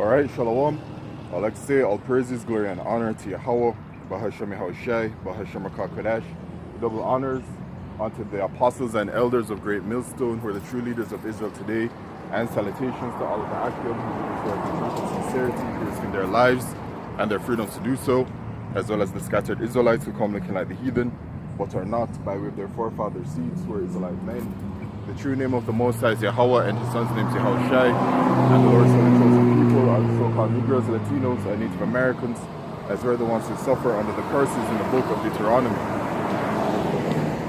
Alright, Shalom. I'd like to say all praises, glory, and honor to Yahweh, Bahashem Yahushai, Bahashem HaKadosh. Double honors unto the apostles and elders of Great Millstone, who are the true leaders of Israel today, and salutations to all of the Akim who are the truth and sincerity, risking their lives and their freedoms to do so, as well as the scattered Israelites who come looking like the heathen, but are not, by way of their forefathers' seeds, who are Israelite men. The true name of the Most High is Yahweh, and his son's name is Yahushai, and the Lord's chosen people are the so-called Negroes, Latinos, and Native Americans, as we're the ones who suffer under the curses in the book of Deuteronomy.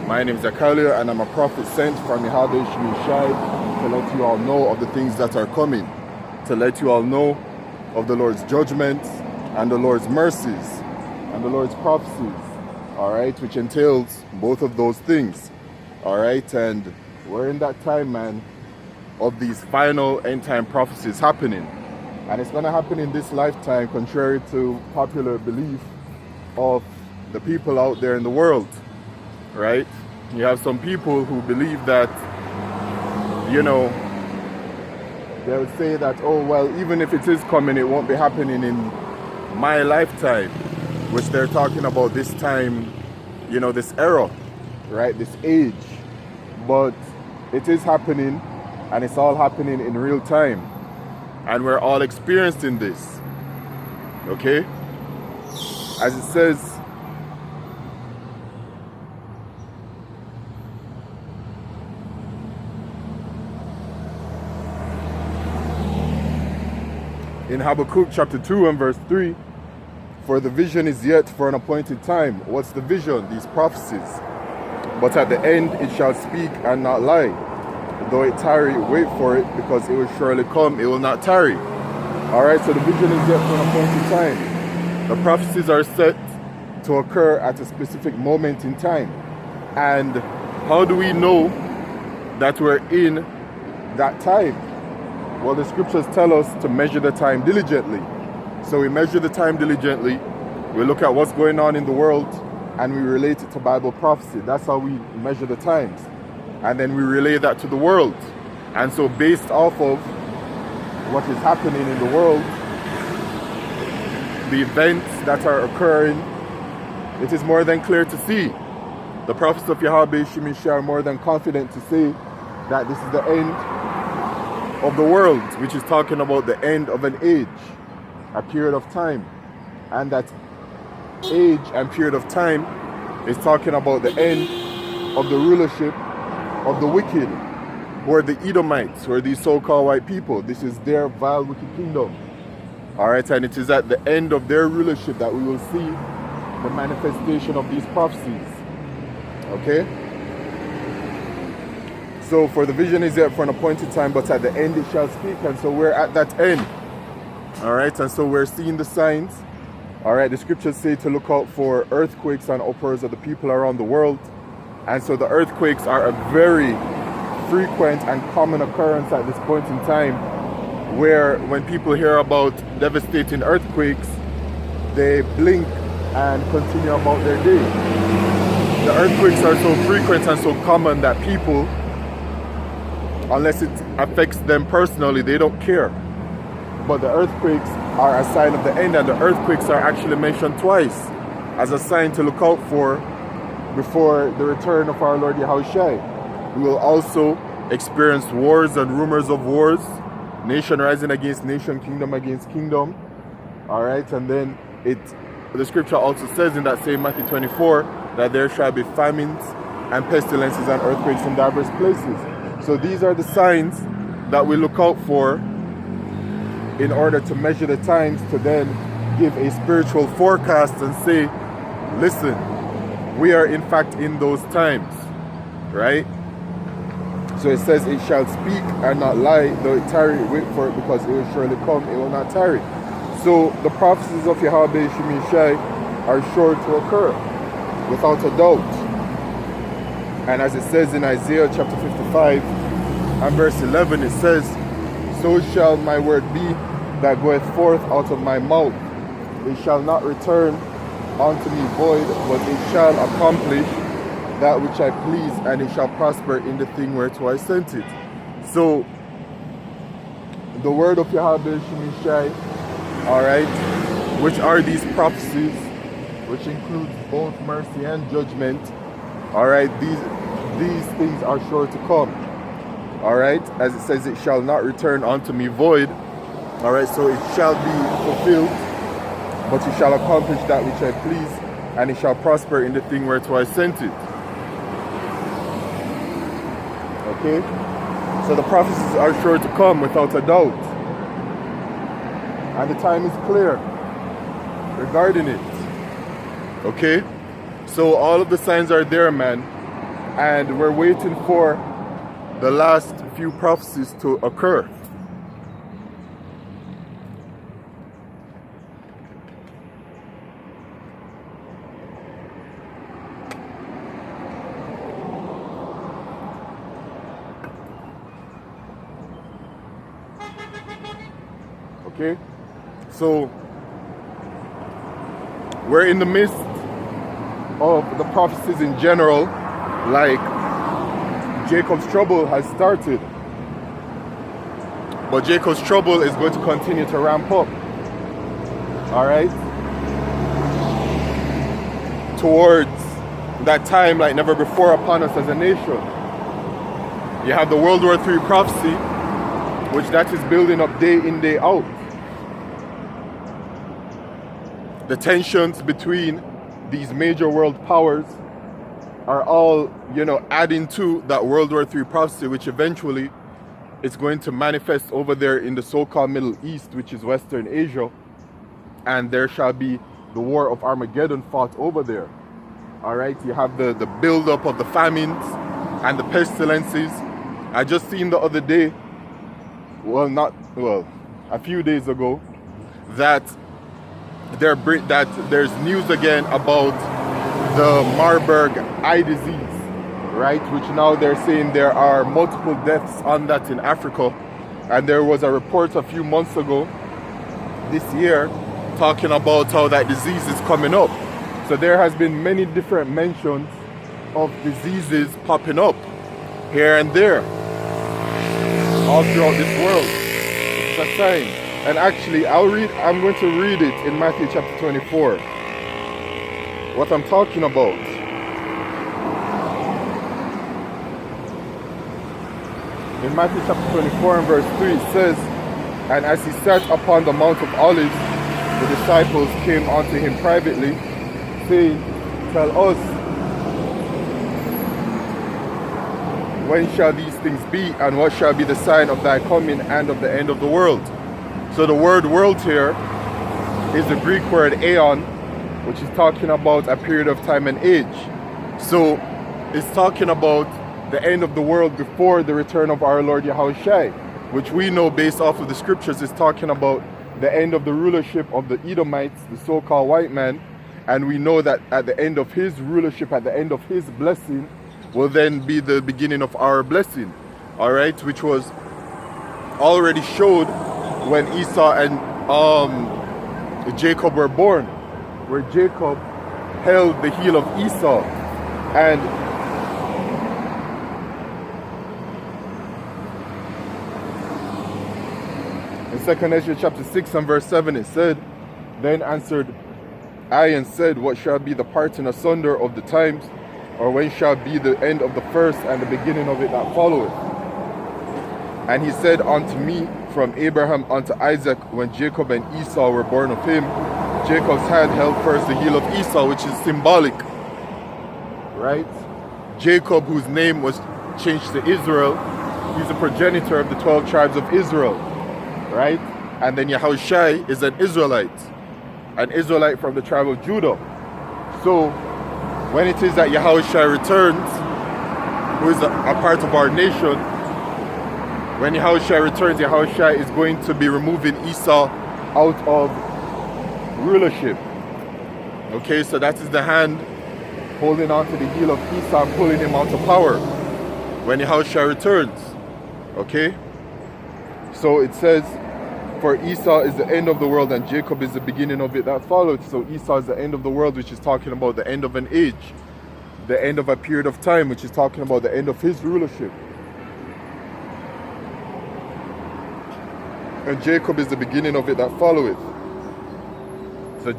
My name is Zakalia, and I'm a prophet sent from Yahweh Shemishai to let you all know of the things that are coming, to let you all know of the Lord's judgments and the Lord's mercies and the Lord's prophecies, all right, which entails both of those things, all right. And we're in that time, man, of these final end-time prophecies happening. And it's going to happen in this lifetime, contrary to popular belief of the people out there in the world, right? You have some people who believe that, you know, they would say that, oh, well, even if it is coming, it won't be happening in my lifetime, which they're talking about this time, you know, this era, right? This age. But it is happening, and it's all happening in real time, and we're all experiencing this, okay? As it says in Habakkuk chapter 2 and verse 3, for the vision is yet for an appointed time. What's the vision? These prophecies. But at the end it shall speak and not lie. Though it tarry, wait for it, because it will surely come, it will not tarry. Alright, so the vision is yet for an appointed time. The prophecies are set to occur at a specific moment in time. And how do we know that we're in that time? Well, the scriptures tell us to measure the time diligently. So we measure the time diligently, we look at what's going on in the world, and we relate it to Bible prophecy. That's how we measure the times. And then we relay that to the world. And so based off of what is happening in the world, the events that are occurring, it is more than clear to see. The prophets of Yahweh Shemishai are more than confident to say that this is the end of the world, which is talking about the end of an age, a period of time. And that age and period of time is talking about the end of the rulership of the wicked, who are the Edomites, who are these so-called white people. This is their vile, wicked kingdom. Alright, and it is at the end of their rulership that we will see the manifestation of these prophecies. Okay? So, for the vision is yet for an appointed time, but at the end it shall speak, and so we're at that end. Alright, and so we're seeing the signs. Alright, the scriptures say to look out for earthquakes and uproars of the people around the world. And so the earthquakes are a very frequent and common occurrence at this point in time, where when people hear about devastating earthquakes, they blink and continue about their day. The earthquakes are so frequent and so common that people, unless it affects them personally, they don't care. But the earthquakes are a sign of the end, and the earthquakes are actually mentioned twice as a sign to look out for before the return of our Lord Yahushai. We will also experience wars and rumors of wars, nation rising against nation, kingdom against kingdom. Alright, and then the scripture also says in that same Matthew 24 that there shall be famines and pestilences and earthquakes in diverse places. So these are the signs that we look out for in order to measure the times, to then give a spiritual forecast and say, listen, we are in fact in those times, right? So it says, it shall speak and not lie, though it tarry, wait for it, because it will surely come, it will not tarry. So the prophecies of Yahweh Shemishai are sure to occur, without a doubt. And as it says in Isaiah chapter 55 and verse 11, it says, so shall my word be that goeth forth out of my mouth. It shall not return unto me void, but it shall accomplish that which I please, and it shall prosper in the thing whereto I sent it. So the word of Yahweh Shemishai, all right, which are these prophecies, which includes both mercy and judgment, all right, these things are sure to come, all right, as it says, it shall not return unto me void, all right, so it shall be fulfilled, but it shall accomplish that which I please, and it shall prosper in the thing whereto I sent it. Okay, so the prophecies are sure to come without a doubt, and the time is clear regarding it. Okay, so all of the signs are there, man, and we're waiting for the last few prophecies to occur. Okay, so we're in the midst of the prophecies in general, like Jacob's trouble has started, but Jacob's trouble is going to continue to ramp up, all right, towards that time like never before upon us as a nation. You have the World War III prophecy, which that is building up day in, day out. The tensions between these major world powers are all, adding to that World War III prophecy, which eventually is going to manifest over there in the so-called Middle East, which is Western Asia, and there shall be the war of Armageddon fought over there. All right, you have the build-up of the famines and the pestilences. I just seen the other day, a few days ago, that there's news again about the Marburg eye disease, right? Which now they're saying there are multiple deaths on that in Africa. And there was a report a few months ago, this year, talking about how that disease is coming up. So there has been many different mentions of diseases popping up here and there, all throughout this world. It's a sign. And actually, I'm going to read it in Matthew chapter 24. What I'm talking about. In Matthew chapter 24 and verse 3, it says, "And as he sat upon the Mount of Olives, the disciples came unto him privately, saying, Tell us, when shall these things be, and what shall be the sign of thy coming and of the end of the world?" So the word world here is the Greek word aeon, which is talking about a period of time and age. So it's talking about the end of the world before the return of our Lord Yahushua, which we know based off of the scriptures is talking about the end of the rulership of the Edomites, the so-called white man. And we know that at the end of his rulership, at the end of his blessing, will then be the beginning of our blessing, all right, which was already showed when Esau and Jacob were born, where Jacob held the heel of Esau. And in 2 Ezra chapter 6 and verse 7 it said, "Then answered I and said, What shall be the parting asunder of the times? Or when shall be the end of the first and the beginning of it that followeth? And he said unto me, From Abraham unto Isaac, when Jacob and Esau were born of him, Jacob's hand held first the heel of Esau," which is symbolic, right? Jacob, whose name was changed to Israel, he's a progenitor of the 12 tribes of Israel, right? And then Yahushua is an Israelite from the tribe of Judah. So when it is that Yahushua returns, who is a part of our nation, when Yahushua returns, Yahushua is going to be removing Esau out of rulership. Okay, so that is the hand holding on to the heel of Esau and pulling him out of power when Yahushua returns. Okay, so it says, "For Esau is the end of the world and Jacob is the beginning of it that followed." So Esau is the end of the world, which is talking about the end of an age, the end of a period of time, which is talking about the end of his rulership. and Jacob is the beginning of it that followeth. So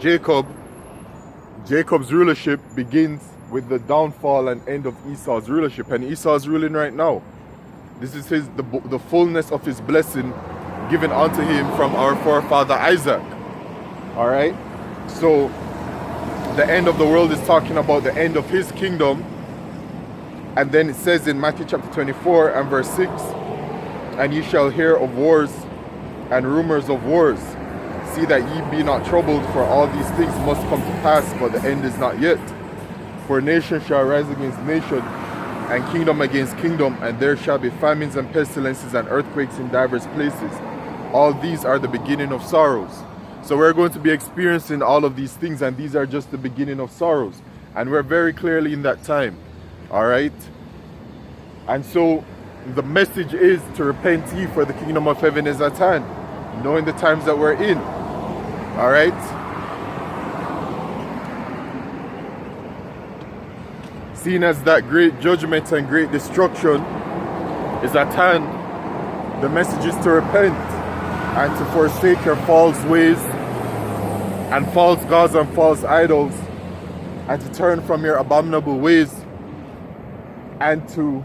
Jacob's rulership begins with the downfall and end of Esau's rulership, and Esau is ruling right now. This is the fullness of his blessing given unto him from our forefather Isaac. All right, so the end of the world is talking about the end of his kingdom, and then it says in Matthew chapter 24 and verse 6, and ye shall hear of wars and rumors of wars. See that ye be not troubled, for all these things must come to pass, but the end is not yet. For nation shall rise against nation, and kingdom against kingdom, and there shall be famines and pestilences and earthquakes in divers places. All these are the beginning of sorrows. So we're going to be experiencing all of these things, and these are just the beginning of sorrows. And we're very clearly in that time. All right? And so the message is to repent ye, for the kingdom of heaven is at hand, knowing the times that we're in. All right? Seeing as that great judgment and great destruction is at hand, the message is to repent and to forsake your false ways and false gods and false idols, and to turn from your abominable ways and to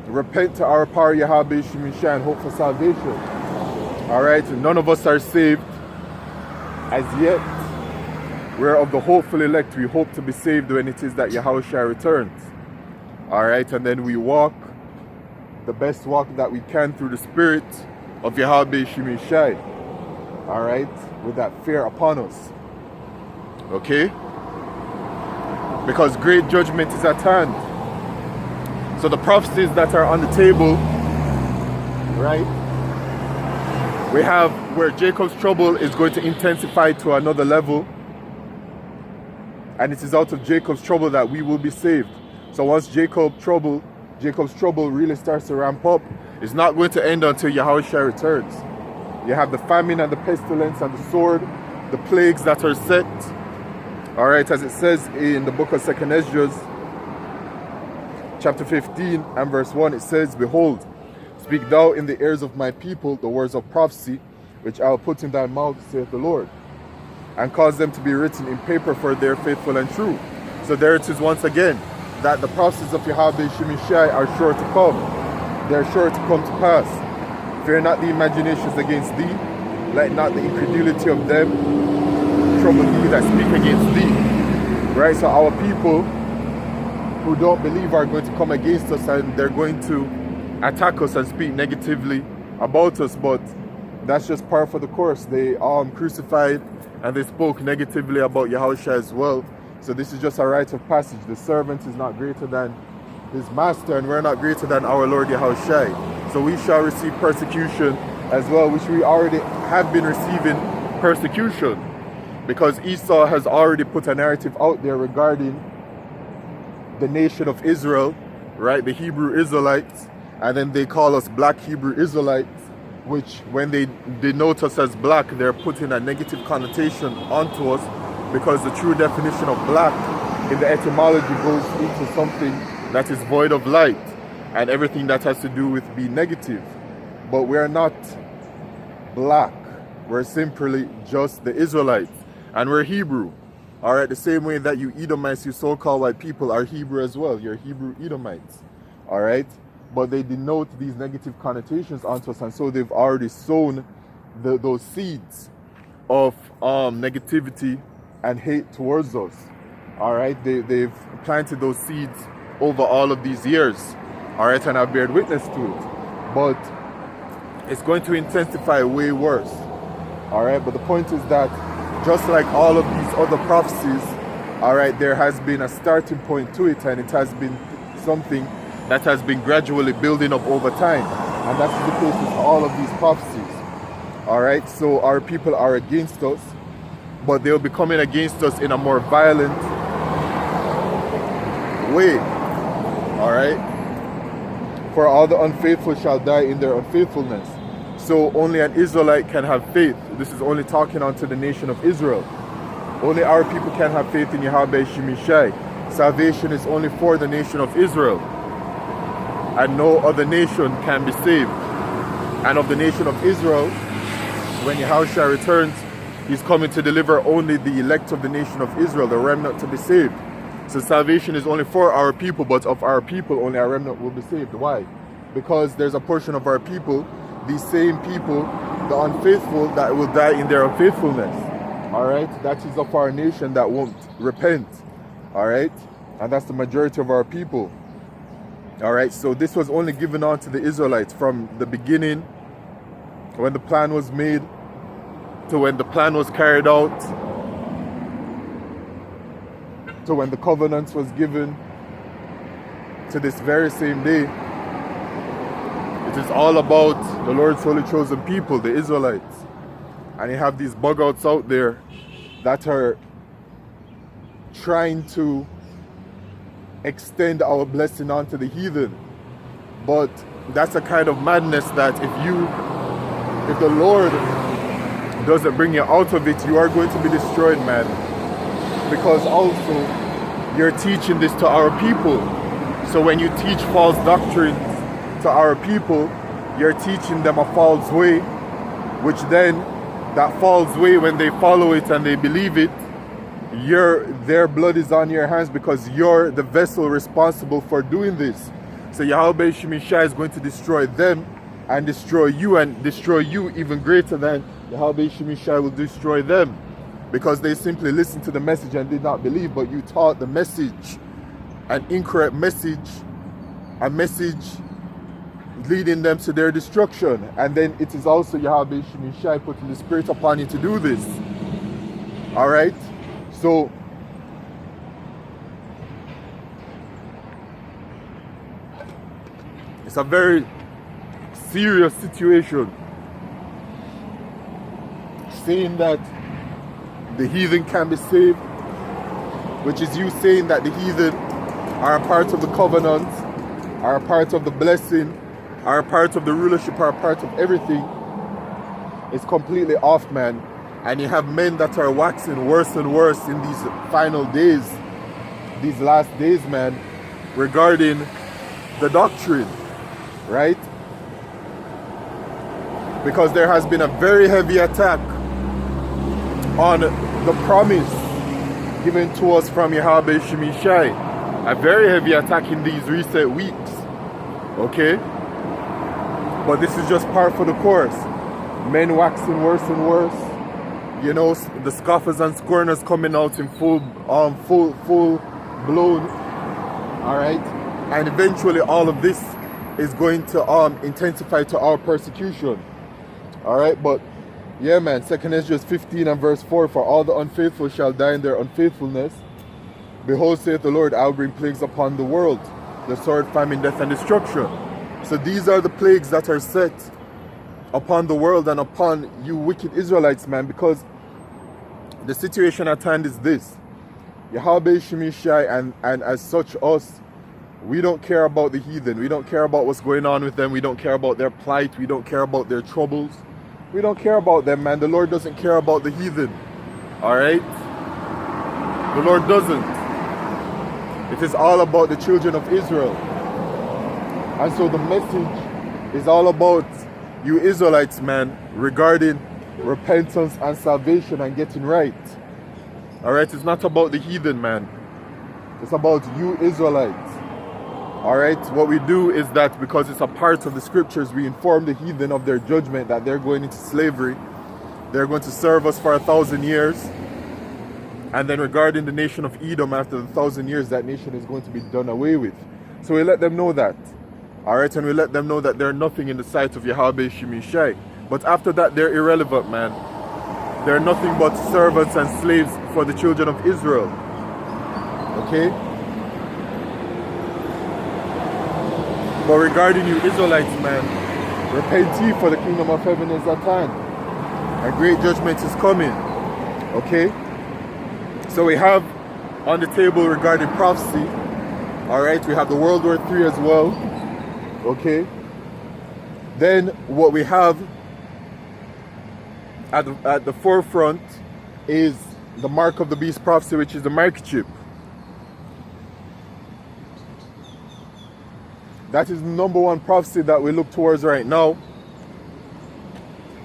repent to our power Yahweh Shemishah and hope for salvation. All right, none of us are saved as yet. We're of the hopeful elect. We hope to be saved when it is that Yahushua returns. All right, and then we walk the best walk that we can through the Spirit of Yahweh Shemishah. All right, with that fear upon us. Okay? Because great judgment is at hand. So the prophecies that are on the table, right? We have where Jacob's trouble is going to intensify to another level. And it is out of Jacob's trouble that we will be saved. So once Jacob's trouble really starts to ramp up, it's not going to end until Yahushua returns. You have the famine and the pestilence and the sword, the plagues that are set. All right, as it says in the book of 2nd Esdras, chapter 15 and verse 1, it says, Behold, speak thou in the ears of my people the words of prophecy, which I will put in thy mouth, saith the Lord, and cause them to be written in paper, for they are faithful and true. So there it is once again, that the prophecies of Yahweh Shemishai are sure to come. They are sure to come to pass. Fear not the imaginations against thee, let not the incredulity of them trouble thee that speak against thee. Right, so our people who don't believe are going to come against us, and they're going to attack us and speak negatively about us, but that's just par for the course. They crucified and they spoke negatively about Yahushua as well. So this is just a rite of passage. The servant is not greater than his master, and we're not greater than our Lord Yahushua. So we shall receive persecution as well, which we already have been receiving persecution, because Esau has already put a narrative out there regarding the nation of Israel, right? The Hebrew Israelites, and then they call us black Hebrew Israelites, which when they denote us as black, they're putting a negative connotation onto us, because the true definition of black in the etymology goes into something that is void of light, and everything that has to do with being negative. But we're not black. We're simply just the Israelites, and we're Hebrew. All right, the same way that you Edomites, you so-called white people, are Hebrew as well. You're Hebrew Edomites. All right, but they denote these negative connotations onto us, and so they've already sown those seeds of negativity and hate towards us. All right, they've planted those seeds over all of these years. All right, and I've beared witness to it, but it's going to intensify way worse. All right, but the point is that just like all of these other prophecies, all right, there has been a starting point to it, and it has been something that has been gradually building up over time. And that's the case with all of these prophecies. All right, so our people are against us, but they'll be coming against us in a more violent way. All right, for all the unfaithful shall die in their unfaithfulness. So only an Israelite can have faith. This is only talking unto the nation of Israel. Only our people can have faith in Yahweh Shemishai. Salvation is only for the nation of Israel, and no other nation can be saved. and of the nation of Israel. When Yahushua returns, he's coming to deliver only the elect of the nation of Israel, the remnant, to be saved. So salvation is only for our people, but of our people only our remnant will be saved. Why? Because there's a portion of our people, these same people, the unfaithful, that will die in their unfaithfulness. Alright? That is of our nation that won't repent. Alright? And that's the majority of our people. Alright? So this was only given on to the Israelites from the beginning, when the plan was made, to when the plan was carried out, to when the covenant was given, to this very same day. It is all about the Lord's holy chosen people, the Israelites. And you have these bug-outs out there that are trying to extend our blessing onto the heathen. But that's a kind of madness that if the Lord doesn't bring you out of it, you are going to be destroyed, man. Because also, you're teaching this to our people. So when you teach false doctrines to our people, you're teaching them a false way, which then, that false way, when they follow it and they believe it, their blood is on your hands, because you're the vessel responsible for doing this. So Yahweh Shemishai is going to destroy them and destroy you even greater than Yahweh Shemishai will destroy them, because they simply listened to the message and did not believe. But you taught the message, an incorrect message, a message leading them to their destruction. And then it is also Yahweh Shemishai putting the Spirit upon you to do this. Alright? So it's a very serious situation, saying that the heathen can be saved, which is you saying that the heathen are a part of the covenant, are a part of the blessing, are a part of the rulership, are a part of everything. It's completely off, man. And you have men that are waxing worse and worse in these final days, these last days, man, regarding the doctrine, right? Because there has been a very heavy attack on the promise given to us from Yahweh Shemishai. A very heavy attack in these recent weeks. Okay? But this is just par for the course. Men waxing worse and worse. You know, the scoffers and scorners coming out in full blown. Alright? And eventually all of this is going to intensify to our persecution. Alright, but yeah, man, 2 Ezra 15 and verse 4, for all the unfaithful shall die in their unfaithfulness. Behold, saith the Lord, I will bring plagues upon the world, the sword, famine, death, and destruction. So these are the plagues that are set upon the world and upon you wicked Israelites, man, because the situation at hand is this. Yahweh Shemishai and as such us, we don't care about the heathen. We don't care about what's going on with them. We don't care about their plight. We don't care about their troubles. We don't care about them, man. The Lord doesn't care about the heathen. Alright? The Lord doesn't. It is all about the children of Israel. And so the message is all about you Israelites, man, regarding repentance and salvation and getting right. Alright? It's not about the heathen, man. It's about you Israelites. Alright, what we do is that because it's a part of the scriptures, we inform the heathen of their judgment, that they're going into slavery. They're going to serve us for 1,000 years. And then regarding the nation of Edom, after the 1,000 years, that nation is going to be done away with. So we let them know that. Alright, and we let them know that they're nothing in the sight of Yahweh Shemishai. But after that, they're irrelevant, man. They're nothing but servants and slaves for the children of Israel. Okay? But regarding you Israelites, man, repent ye, for the kingdom of heaven is at hand. A great judgment is coming. Okay? So we have on the table regarding prophecy. Alright, we have the World War III as well. Okay? Then what we have at the forefront is the mark of the beast prophecy, which is the microchip. That is the number one prophecy that we look towards right now.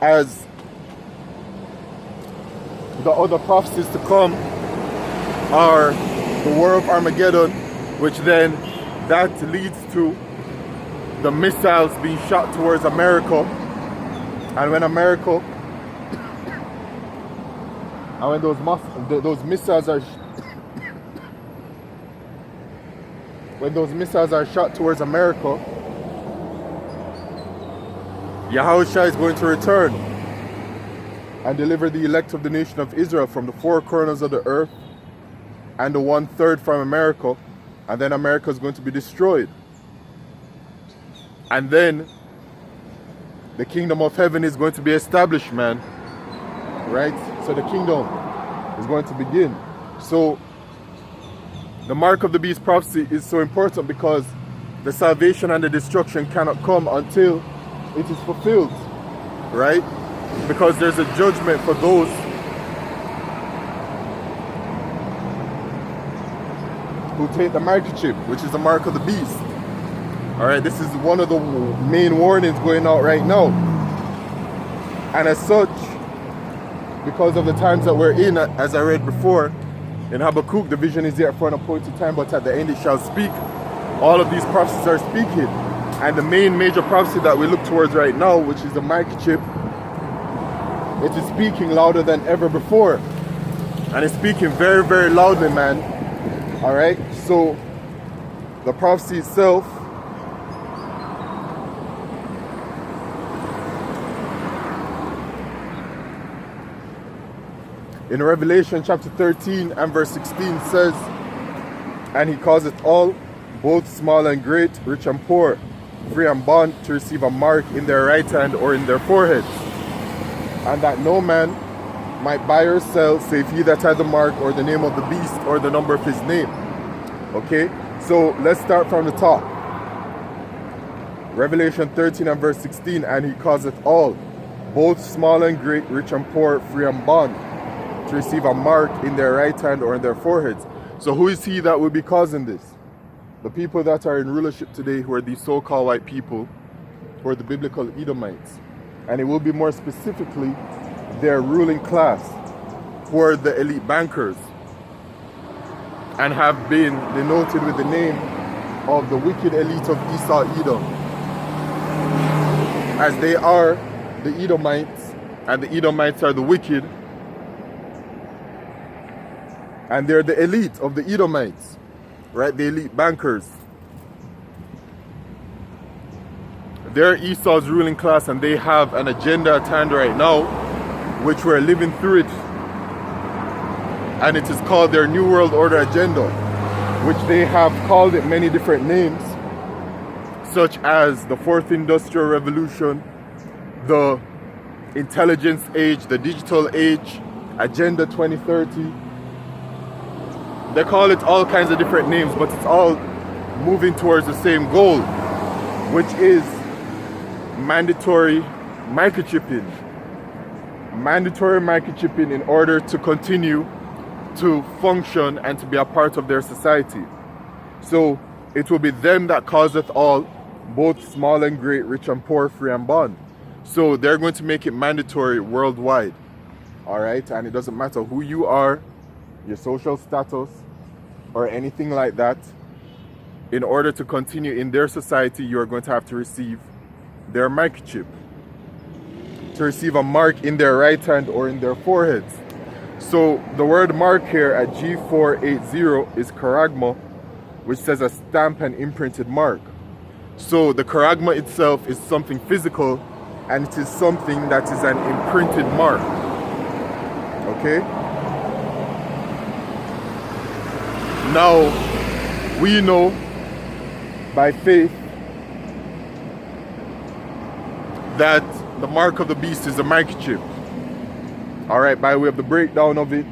as the other prophecies to come are the War of Armageddon, which then that leads to the missiles being shot towards America. And when America, and when those missiles are when those missiles are shot towards America, Yahushua is going to return and deliver the elect of the nation of Israel from the four corners of the earth and the 1/3 from America, and then America is going to be destroyed. And then the kingdom of heaven is going to be established, man. Right? So the kingdom is going to begin. So the mark of the beast prophecy is so important because the salvation and the destruction cannot come until it is fulfilled. Right? Because there's a judgment for those who take the microchip, which is the mark of the beast. Alright, this is one of the main warnings going out right now. And as such, because of the times that we're in, as I read before, in Habakkuk, the vision is yet for an appointed time, but at the end it shall speak. All of these prophecies are speaking. And the main major prophecy that we look towards right now, which is the microchip, it is speaking louder than ever before. And it's speaking very, very loudly, man. Alright, so the prophecy itself in Revelation chapter 13 and verse 16 says, and he causeth all, both small and great, rich and poor, free and bond, to receive a mark in their right hand or in their foreheads, and that no man might buy or sell, save he that had the mark or the name of the beast or the number of his name. Okay, so let's start from the top. Revelation 13 and verse 16, and he causeth all, both small and great, rich and poor, free and bond, to receive a mark in their right hand or in their foreheads. So who is he that will be causing this? The people that are in rulership today, who are these so-called white people, who are the biblical Edomites. And it will be more specifically their ruling class, who are the elite bankers, and have been denoted with the name of the wicked elite of Esau Edom, as they are the Edomites, and the Edomites are the wicked, and they're the elite of the Edomites, right? The elite bankers. They're Esau's ruling class, and they have an agenda at hand right now, which we're living through it. And it is called their New World Order agenda, which they have called it many different names, such as the Fourth Industrial Revolution, the Intelligence Age, the Digital Age, Agenda 2030. They call it all kinds of different names, but it's all moving towards the same goal, which is mandatory microchipping. Mandatory microchipping in order to continue to function and to be a part of their society. So it will be them that causeth all, both small and great, rich and poor, free and bond. So they're going to make it mandatory worldwide. Alright, and it doesn't matter who you are, your social status, or anything like that. In order to continue in their society, you are going to have to receive their microchip, to receive a mark in their right hand or in their foreheads. So the word mark here at G480 is charagma, which says a stamp and imprinted mark. So the charagma itself is something physical, and it is something that is an imprinted mark. Okay? Now, we know by faith that the mark of the beast is a microchip. Alright, by way of the breakdown of it,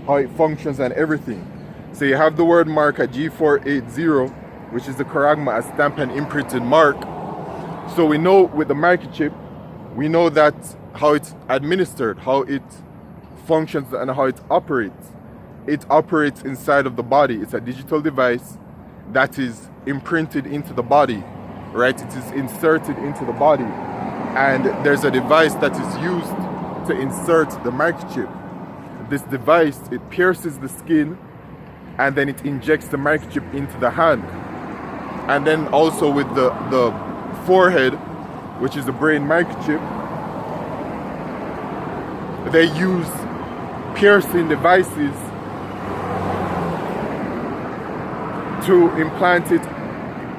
how it functions and everything. So you have the word mark at G480, which is the charagma, a stamp and imprinted mark. So we know with the microchip, we know that how it's administered, how it functions and how it operates. It operates inside of the body. It's a digital device that is imprinted into the body, right? It is inserted into the body. and there's a device that is used to insert the microchip. This device, it pierces the skin and then it injects the microchip into the hand. And then also with the forehead, which is the brain microchip, they use piercing devices to implant it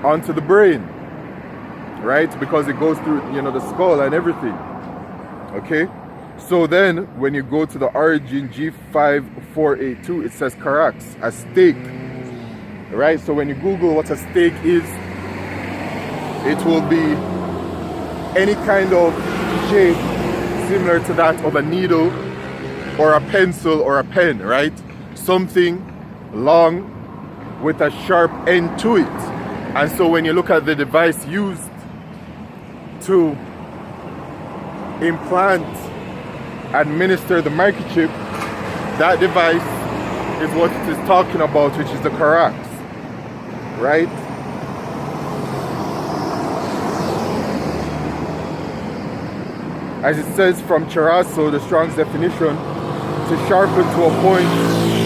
onto the brain, right? Because it goes through, the skull and everything. Okay? So then, when you go to the origin G5482, it says Carax, a stake, right? So when you Google what a stake is, it will be any kind of shape similar to that of a needle or a pencil or a pen, right? Something long with a sharp end to it. And so when you look at the device used to implant, administer the microchip, that device is what it is talking about, which is the Carax, right? As it says from Charaso, the Strong's definition, to sharpen to a point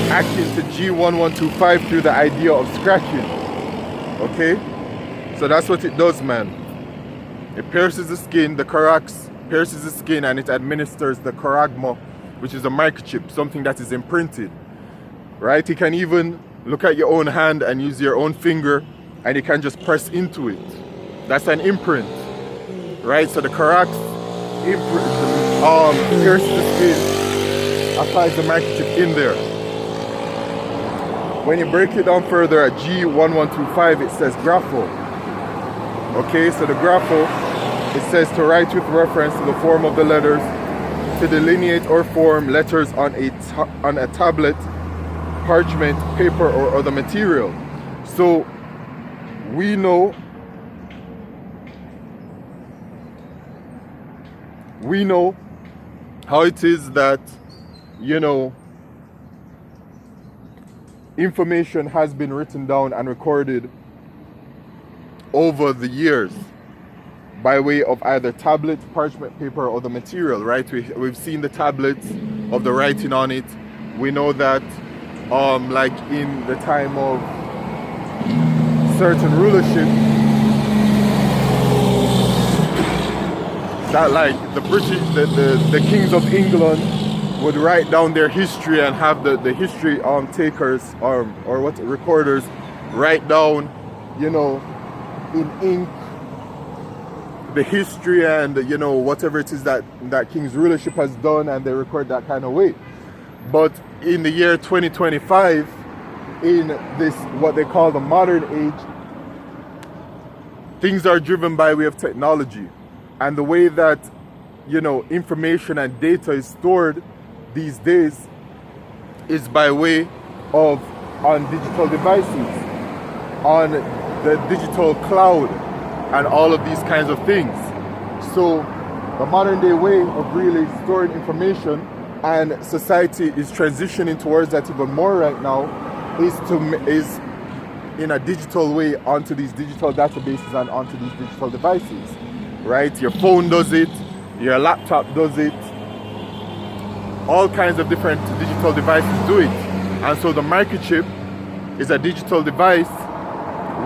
akin to G1125 through the idea of scratching. Okay? So that's what it does, man. It pierces the skin, the Carax pierces the skin, and it administers the Charagma, which is a microchip, something that is imprinted. Right? You can even look at your own hand and use your own finger, and you can just press into it. That's an imprint. Right? So the Carax pierces the skin, applies the microchip in there. When you break it down further at G1125, it says grapho. Okay, so the grapho, it says to write with reference to the form of the letters, to delineate or form letters on a tablet, parchment, paper, or other material. So we know how it is that, information has been written down and recorded over the years by way of either tablet, parchment, paper, or the material, right? We've seen the tablets of the writing on it. We know that like in the time of certain rulership, that like the British, the kings of England would write down their history and have the history takers or what recorders write down, in ink the history and whatever it is that king's rulership has done, and they record that kind of way. But in the year 2025, in this what they call the modern age, things are driven by way of technology, and the way that information and data is stored these days is by way of on digital devices, on the digital cloud, and all of these kinds of things. So the modern day way of really storing information, and society is transitioning towards that even more right now, is in a digital way onto these digital databases and onto these digital devices, right? Your phone does it, your laptop does it, all kinds of different digital devices do it. And so the microchip is a digital device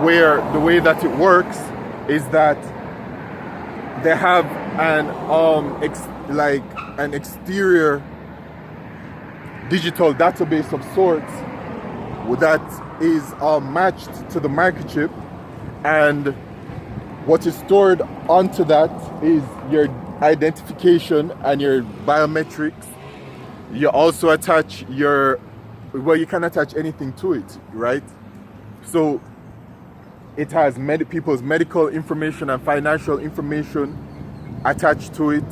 where the way that it works is that they have an exterior digital database of sorts that is matched to the microchip, and what is stored onto that is your identification and your biometrics. You also attach you can attach anything to it, right? So it has people's medical information and financial information attached to it,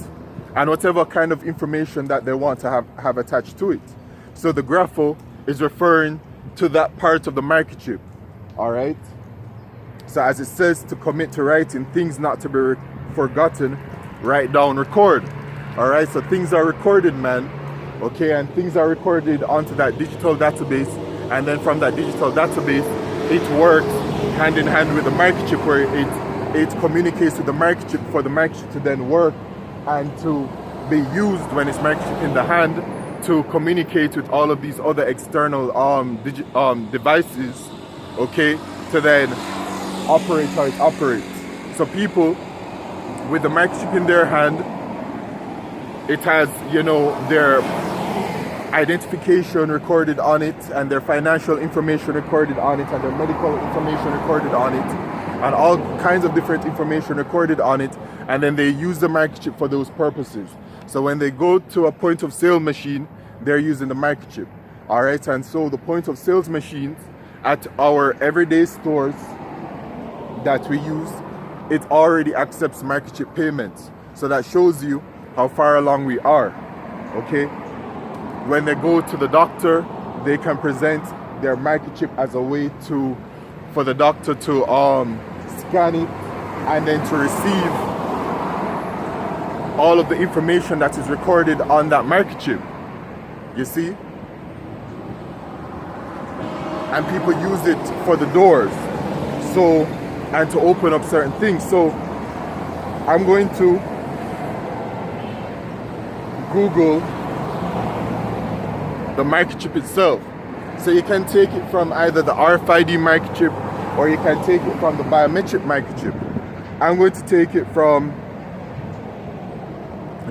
and whatever kind of information that they want to have attached to it. So the grapho is referring to that part of the microchip, all right? So as it says, to commit to writing, things not to be forgotten, write down, record, all right? So things are recorded, man. Okay, and things are recorded onto that digital database, and then from that digital database, it works hand in hand with the microchip, where it it communicates with the microchip for the microchip to then work and to be used when it's microchip in the hand to communicate with all of these other external devices, okay, to then operate how it operates. So people with the microchip in their hand, it has, you know, their identification recorded on it, and their financial information recorded on it, and their medical information recorded on it, and all kinds of different information recorded on it, and then they use the microchip for those purposes. So when they go to a point of sale machine, they're using the microchip. All right, and so the point of sales machines at our everyday stores that we use, it already accepts microchip payments. So that shows you how far along we are, okay? When they go to the doctor, they can present their microchip as a way for the doctor to scan it and then to receive all of the information that is recorded on that microchip, you see? And people use it for the doors, so, and to open up certain things. So I'm going to Google the microchip itself. So you can take it from either the RFID microchip or you can take it from the biometric microchip. I'm going to take it from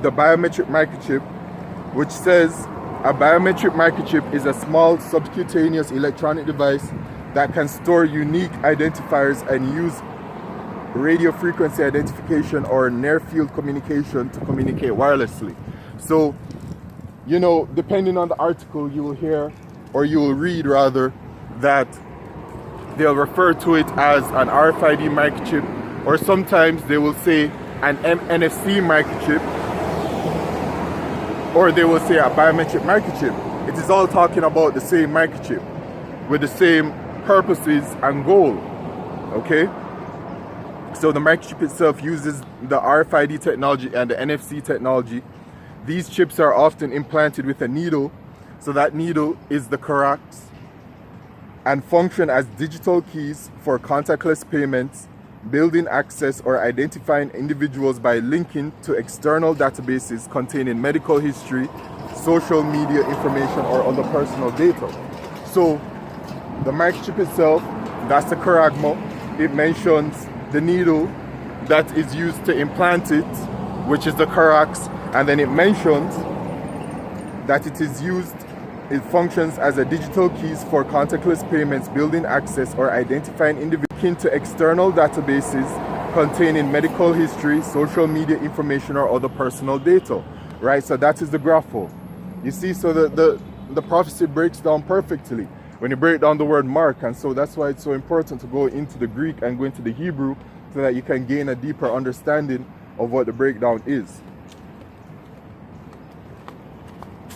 the biometric microchip, which says a biometric microchip is a small subcutaneous electronic device that can store unique identifiers and use radio frequency identification or near field communication to communicate wirelessly. So, you know, depending on the article, you will hear, or you will read rather, that they'll refer to it as an RFID microchip, or sometimes they will say an NFC microchip, or they will say a biometric microchip. It is all talking about the same microchip with the same purposes and goal, okay? So the microchip itself uses the RFID technology and the NFC technology. These chips are often implanted with a needle, so that needle is the corax, and function as digital keys for contactless payments, building access or identifying individuals by linking to external databases containing medical history, social media information, or other personal data. So the microchip itself, that's the charagma. It mentions the needle that is used to implant it, which is the corax, and then it mentions that it is used, it functions as a digital keys for contactless payments, building access or identifying individuals to external databases containing medical history, social media information, or other personal data, right? So that is the grapho. You see, so the prophecy breaks down perfectly when you break down the word mark, and so that's why it's so important to go into the Greek and go into the Hebrew so that you can gain a deeper understanding of what the breakdown is.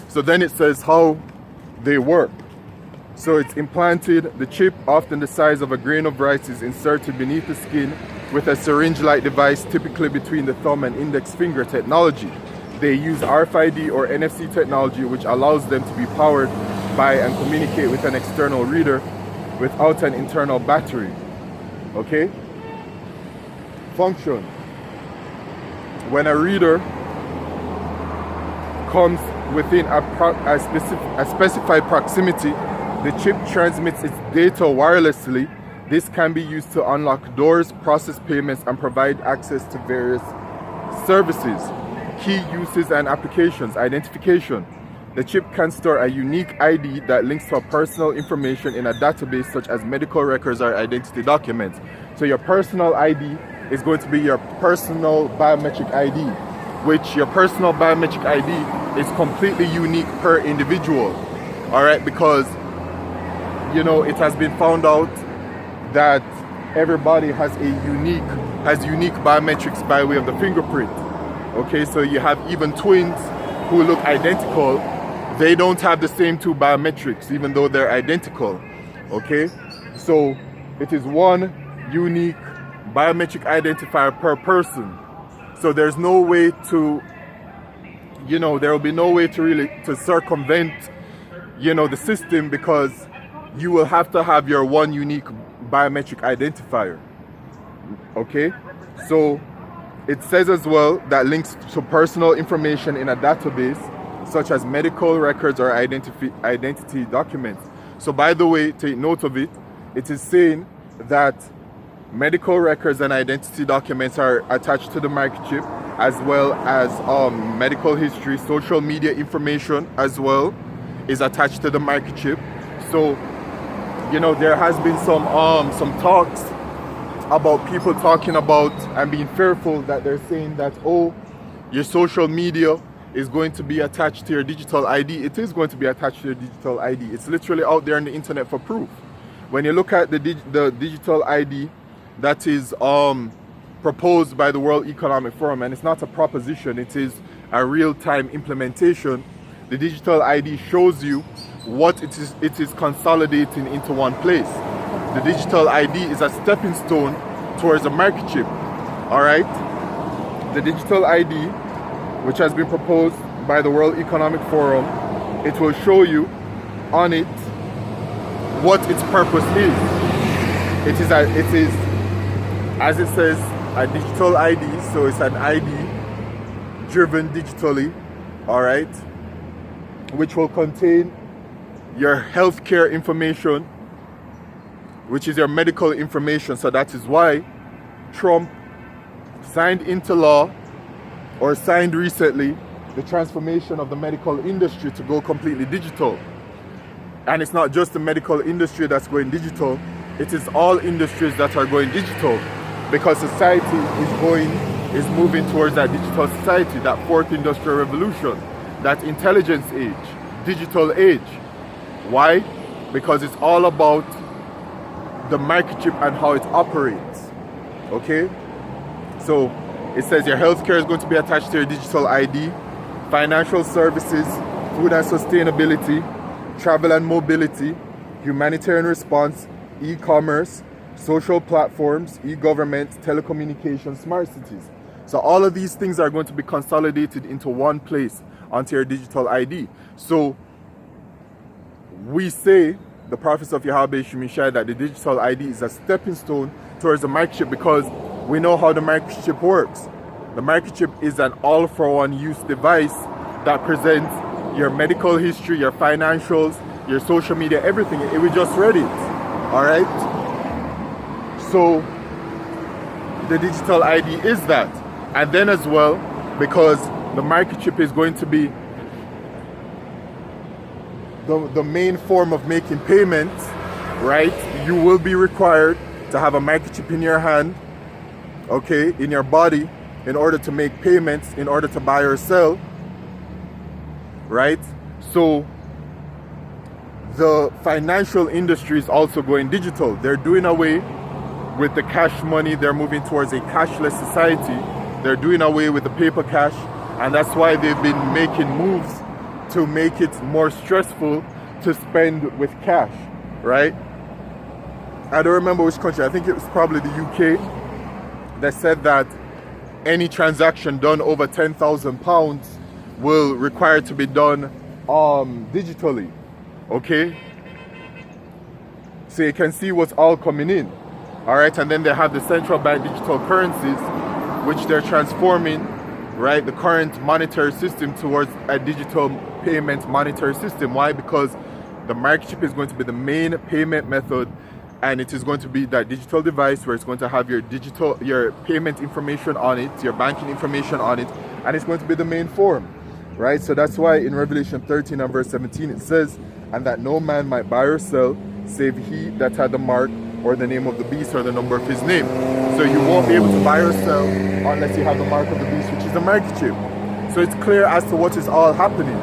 So then it says how they work. So it's implanted, the chip, often the size of a grain of rice, is inserted beneath the skin with a syringe-like device, typically between the thumb and index finger technology. They use RFID or NFC technology, which allows them to be powered by and communicate with an external reader without an internal battery. Okay? Function. When a reader comes within a specified proximity, the chip transmits its data wirelessly. This can be used to unlock doors, process payments, and provide access to various services. Key uses and applications. Identification. The chip can store a unique ID that links to personal information in a database such as medical records or identity documents. So your personal ID is going to be your personal biometric ID, which your personal biometric ID is completely unique per individual. All right, because you know, it has been found out that everybody has unique biometrics by way of the fingerprint. Okay, so you have even twins who look identical. They don't have the same two biometrics, even though they're identical. Okay, so it is one unique biometric identifier per person. So there's no way to, you know, there will be no way to really to circumvent, you know, the system, because you will have to have your one unique biometric identifier. Okay, So it says as well that links to personal information in a database, such as medical records or identity documents. So by the way, take note of it. It is saying that medical records and identity documents are attached to the microchip, as well as medical history, social media information as well is attached to the microchip. So, you know, there has been some talks about people talking about and being fearful that they're saying that, oh, your social media is going to be attached to your digital ID. It is going to be attached to your digital ID. It's literally out there on the internet for proof. When you look at the digital ID that is proposed by the World Economic Forum, and it's not a proposition, it is a real-time implementation. The digital ID shows you what it is consolidating into one place. The digital ID is a stepping stone towards a microchip. All right? The digital ID, which has been proposed by the World Economic Forum, it will show you on it what its purpose is. It is, as it says, a digital ID, so it's an ID driven digitally, all right, which will contain your healthcare information, which is your medical information. So that is why Trump signed into law, or signed recently, the transformation of the medical industry to go completely digital. And it's not just the medical industry that's going digital, it is all industries that are going digital, because society is moving towards that digital society, that fourth industrial revolution, that intelligence age, digital age. Why? Because it's all about the microchip and how it operates. Okay? So it says your healthcare is going to be attached to your digital ID, financial services, food and sustainability, travel and mobility, humanitarian response, e-commerce, social platforms, e-government, telecommunications, smart cities. So all of these things are going to be consolidated into one place onto your digital ID. So we say, the prophets of Yahweh Shemishai, that the digital ID is a stepping stone towards the microchip, because we know how the microchip works. The microchip is an all-for-one use device that presents your medical history, your financials, your social media, everything. We just read it. All right? So the digital ID is that. And then as well, because the microchip is going to be the main form of making payments, right? You will be required to have a microchip in your hand, okay, in your body, in order to make payments, in order to buy or sell, right? So the financial industry is also going digital. They're doing away with the cash money. They're moving towards a cashless society. They're doing away with the paper cash, and that's why they've been making moves to make it more stressful to spend with cash, right? I don't remember which country, I think it was probably the UK, that said that any transaction done over £10,000 will require to be done digitally, okay? So you can see what's all coming in, all right? And then they have the central bank digital currencies, which they're transforming, right, the current monetary system towards a digital payment monetary system. Why? Because the microchip is going to be the main payment method, and it is going to be that digital device where it's going to have your payment information on it, your banking information on it, and it's going to be the main form, right? So that's why in Revelation 13 and verse 17 it says, and that no man might buy or sell save he that had the mark or the name of the beast or the number of his name. So you won't be able to buy or sell unless you have the mark of the beast, which is the microchip. So it's clear as to what is all happening.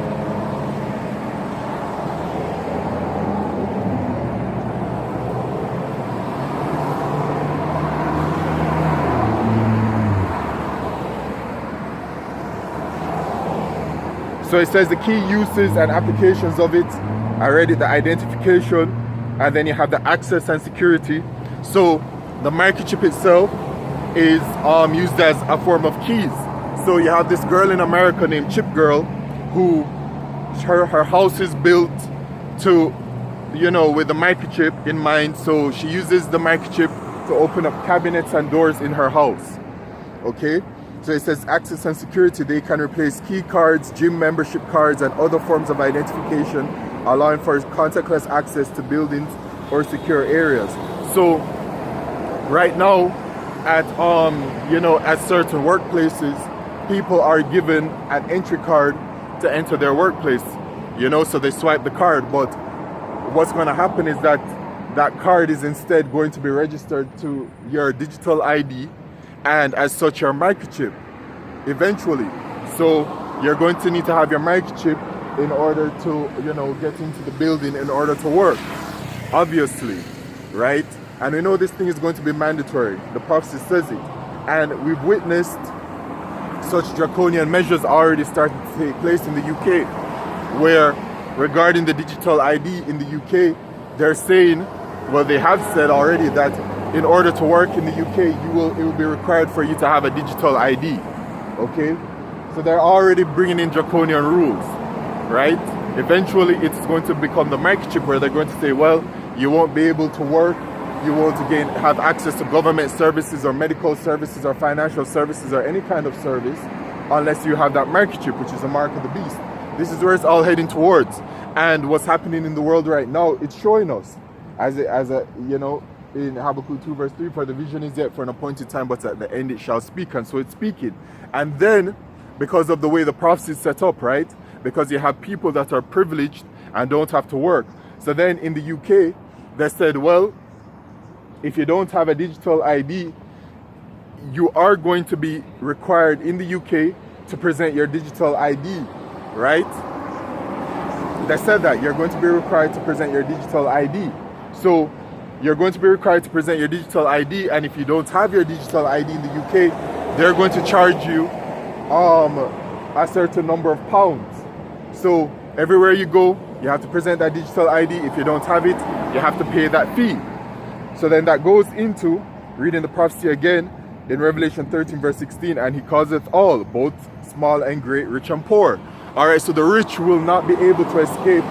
So it says the key uses and applications of it. I read it, the identification, and then you have the access and security. So the microchip itself is used as a form of keys. So you have this girl in America named Chip Girl, who her house is built to, you know, with the microchip in mind. So she uses the microchip to open up cabinets and doors in her house. Okay, so it says access and security. They can replace key cards, gym membership cards, and other forms of identification, allowing for contactless access to buildings or secure areas. So right now, at at certain workplaces, people are given an entry card to enter their workplace. So they swipe the card, but what's going to happen is that that card is instead going to be registered to your digital ID, and as such your microchip eventually. So you're going to need to have your microchip in order to get into the building in order to work, obviously, right? And we know this thing is going to be mandatory. The prophecy says it, and we've witnessed such draconian measures already starting to take place in the UK, where regarding the digital ID in the UK, they're saying, well, they have said already that in order to work in the UK, it will be required for you to have a digital ID. Okay, so they're already bringing in draconian rules, right? Eventually, it's going to become the microchip, where they're going to say, well, you won't be able to work, you won't again have access to government services or medical services or financial services or any kind of service unless you have that microchip, which is a mark of the beast. This is where it's all heading towards. And what's happening in the world right now, it's showing us, in Habakkuk 2 verse 3, for the vision is yet for an appointed time, but at the end it shall speak. And so it's speaking. And then, because of the way the prophecy is set up, right? Because you have people that are privileged and don't have to work. So then in the UK, they said, well, if you don't have a digital ID, you are going to be required in the UK to present your digital ID, right? They said that you're going to be required to present your digital ID. So you're going to be required to present your digital ID, and if you don't have your digital ID in the UK, they're going to charge you a certain number of pounds. So everywhere you go, you have to present that digital ID. If you don't have it, you have to pay that fee. So then that goes into reading the prophecy again in Revelation 13 verse 16, and he causeth all, both small and great, rich and poor. All right, so the rich will not be able to escape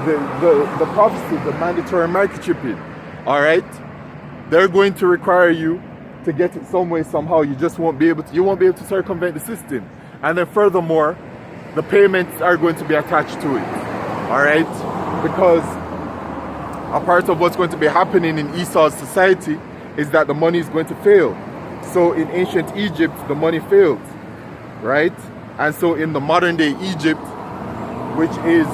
the prophecy, the mandatory microchipping. All right, they're going to require you to get it some way, somehow. You just won't be able to circumvent the system. And then furthermore, the payments are going to be attached to it. All right, because a part of what's going to be happening in Esau's society is that the money is going to fail. So in ancient Egypt, the money failed, right? And so in the modern day Egypt, which is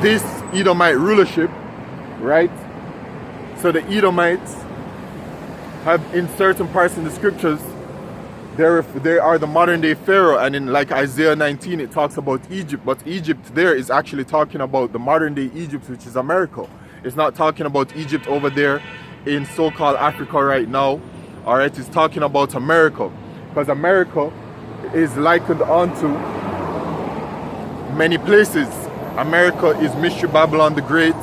this Edomite rulership, right? So the Edomites have, in certain parts in the scriptures, they are the modern day Pharaoh, and in like Isaiah 19 it talks about Egypt, but Egypt there is actually talking about the modern day Egypt, which is America. It's not talking about Egypt over there in so-called Africa right now. All right, it's talking about America, because America is likened onto many places. America is Mystery Babylon the Great.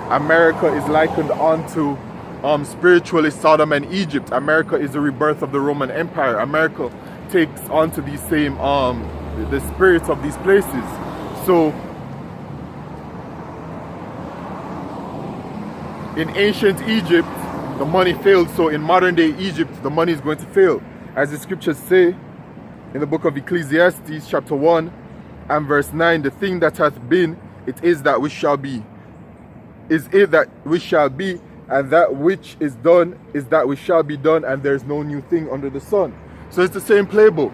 America is likened onto spiritually Sodom and Egypt. America is the rebirth of the Roman Empire. America takes onto these same the spirits of these places. So in ancient Egypt, the money failed. So in modern day Egypt, the money is going to fail. As the scriptures say in the book of Ecclesiastes chapter 1 and verse 9, the thing that hath been, it is that which shall be. Is it that which shall be, and that which is done is that which shall be done, and there's no new thing under the sun. So it's the same playbook.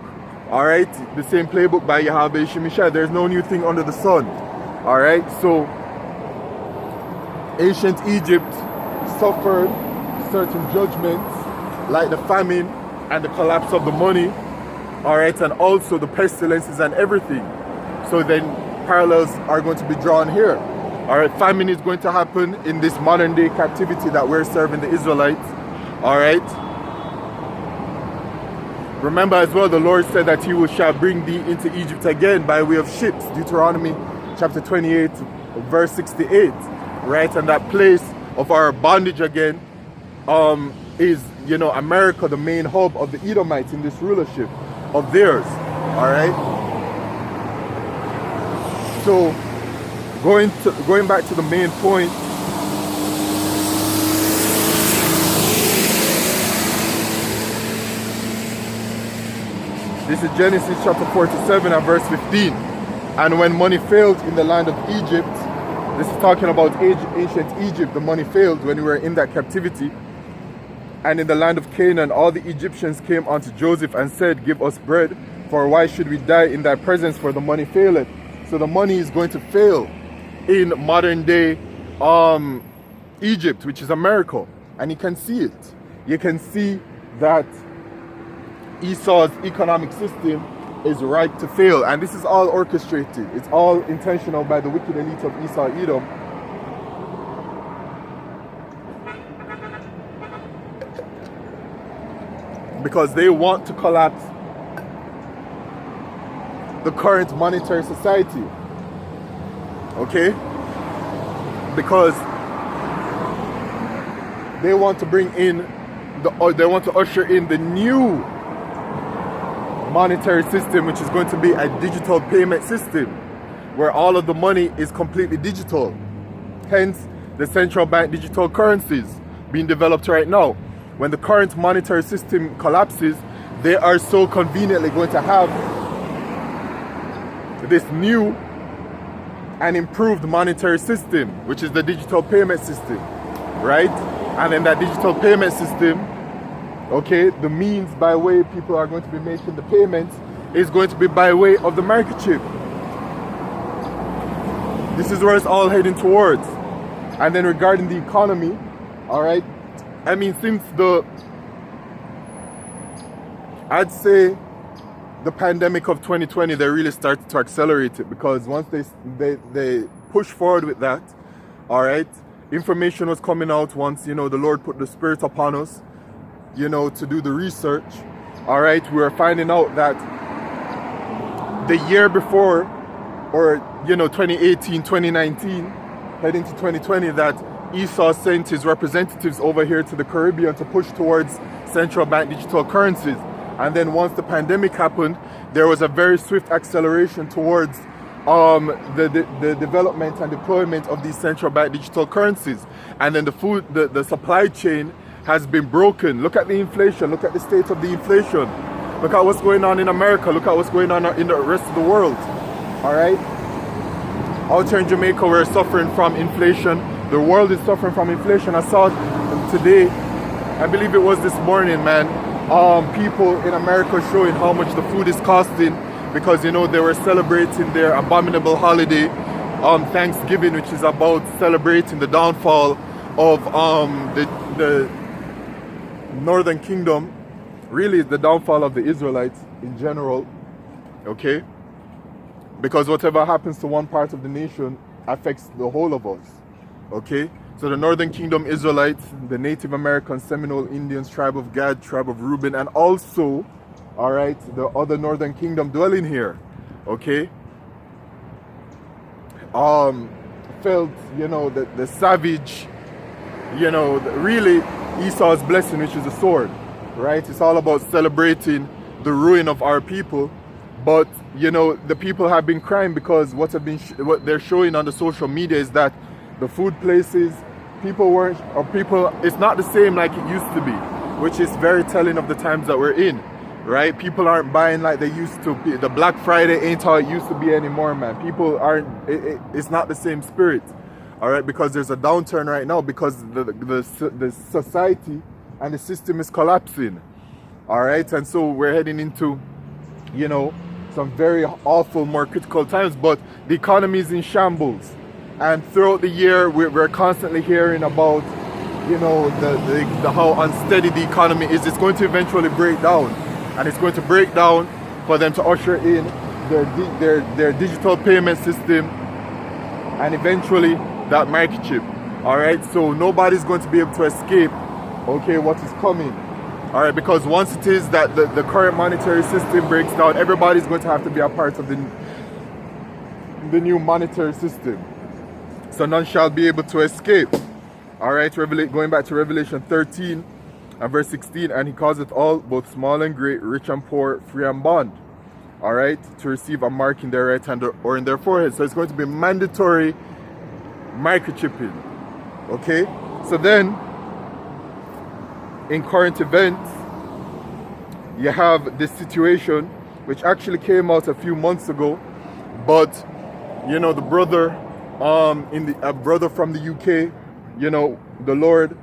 All right, the same playbook by Yahweh Shemishai. There's no new thing under the sun. All right, so ancient Egypt suffered certain judgments like the famine and the collapse of the money, all right, and also the pestilences and everything. So then parallels are going to be drawn here. All right, famine is going to happen in this modern day captivity that we're serving the Israelites. All right, remember as well, the Lord said that he shall bring thee into Egypt again by way of ships. Deuteronomy chapter 28 verse 68, right? And that place of our bondage again is, America, the main hub of the Edomites in this rulership of theirs. All right, so going back to the main point, This is Genesis chapter 47 and verse 15. And when money failed in the land of Egypt, this is talking about ancient Egypt, the money failed when we were in that captivity. And in the land of Canaan, all the Egyptians came unto Joseph and said, give us bread, for why should we die in thy presence, for the money faileth. So the money is going to fail in modern day Egypt, which is a miracle. And you can see it. You can see that Esau's economic system is ripe to fail. And this is all orchestrated. It's all intentional by the wicked elite of Esau Edom. Because they want to collapse the current monetary society. Okay? Because they want to bring in they want to usher in the new monetary system, which is going to be a digital payment system where all of the money is completely digital. Hence the central bank digital currencies being developed right now. When the current monetary system collapses, they are so conveniently going to have this new and improved monetary system, which is the digital payment system, right? And in that digital payment system, okay, the means by way people are going to be making the payments is going to be by way of the microchip. This is where it's all heading towards. And then regarding the economy, all right, I mean, since I'd say the pandemic of 2020, they really started to accelerate it, because once they push forward with that, all right, information was coming out once, you know, the Lord put the Spirit upon us, you know, to do the research, all right. We were finding out that the year before, or, you know, 2018, 2019, heading to 2020, that Esau sent his representatives over here to the Caribbean to push towards central bank digital currencies. And then once the pandemic happened, there was a very swift acceleration towards the development and deployment of these central bank digital currencies. And then the supply chain has been broken. Look at the inflation. Look at the state of the inflation. Look at what's going on in America. Look at what's going on in the rest of the world. All right? Out here in Jamaica, we're suffering from inflation. The world is suffering from inflation. I saw today, I believe it was this morning, man, people in America showing how much the food is costing, because, you know, they were celebrating their abominable holiday, Thanksgiving, which is about celebrating the downfall of the Northern Kingdom, really the downfall of the Israelites in general, okay? Because whatever happens to one part of the nation affects the whole of us. Okay, so the Northern Kingdom Israelites, the Native American Seminole Indians, tribe of Gad, tribe of Reuben, and also, all right, the other Northern Kingdom dwelling here, okay, felt, you know, the savage, you know, really Esau's blessing, which is the sword, right? It's all about celebrating the ruin of our people. But, you know, the people have been crying because what they're showing on the social media is that the food places, it's not the same like it used to be, which is very telling of the times that we're in, right? People aren't buying like they used to be. The Black Friday ain't how it used to be anymore, man. People aren't, it's not the same spirit, all right? Because there's a downturn right now because the society and the system is collapsing, all right? And so we're heading into, you know, some very awful, more critical times, but the economy is in shambles. And throughout the year, we're constantly hearing about, you know, the how unsteady the economy is. It's going to eventually break down, and it's going to break down for them to usher in their digital payment system, and eventually that microchip. All right, so nobody's going to be able to escape, okay, what is coming. All right, because once it is that the current monetary system breaks down, everybody's going to have to be a part of the new monetary system. So none shall be able to escape. All right, going back to Revelation 13 and verse 16, and he causeth all, both small and great, rich and poor, free and bond, all right, to receive a mark in their right hand or in their forehead. So it's going to be mandatory microchipping. Okay, so then in current events, you have this situation which actually came out a few months ago. But you know, the brother, a brother from the UK, you know, the Lord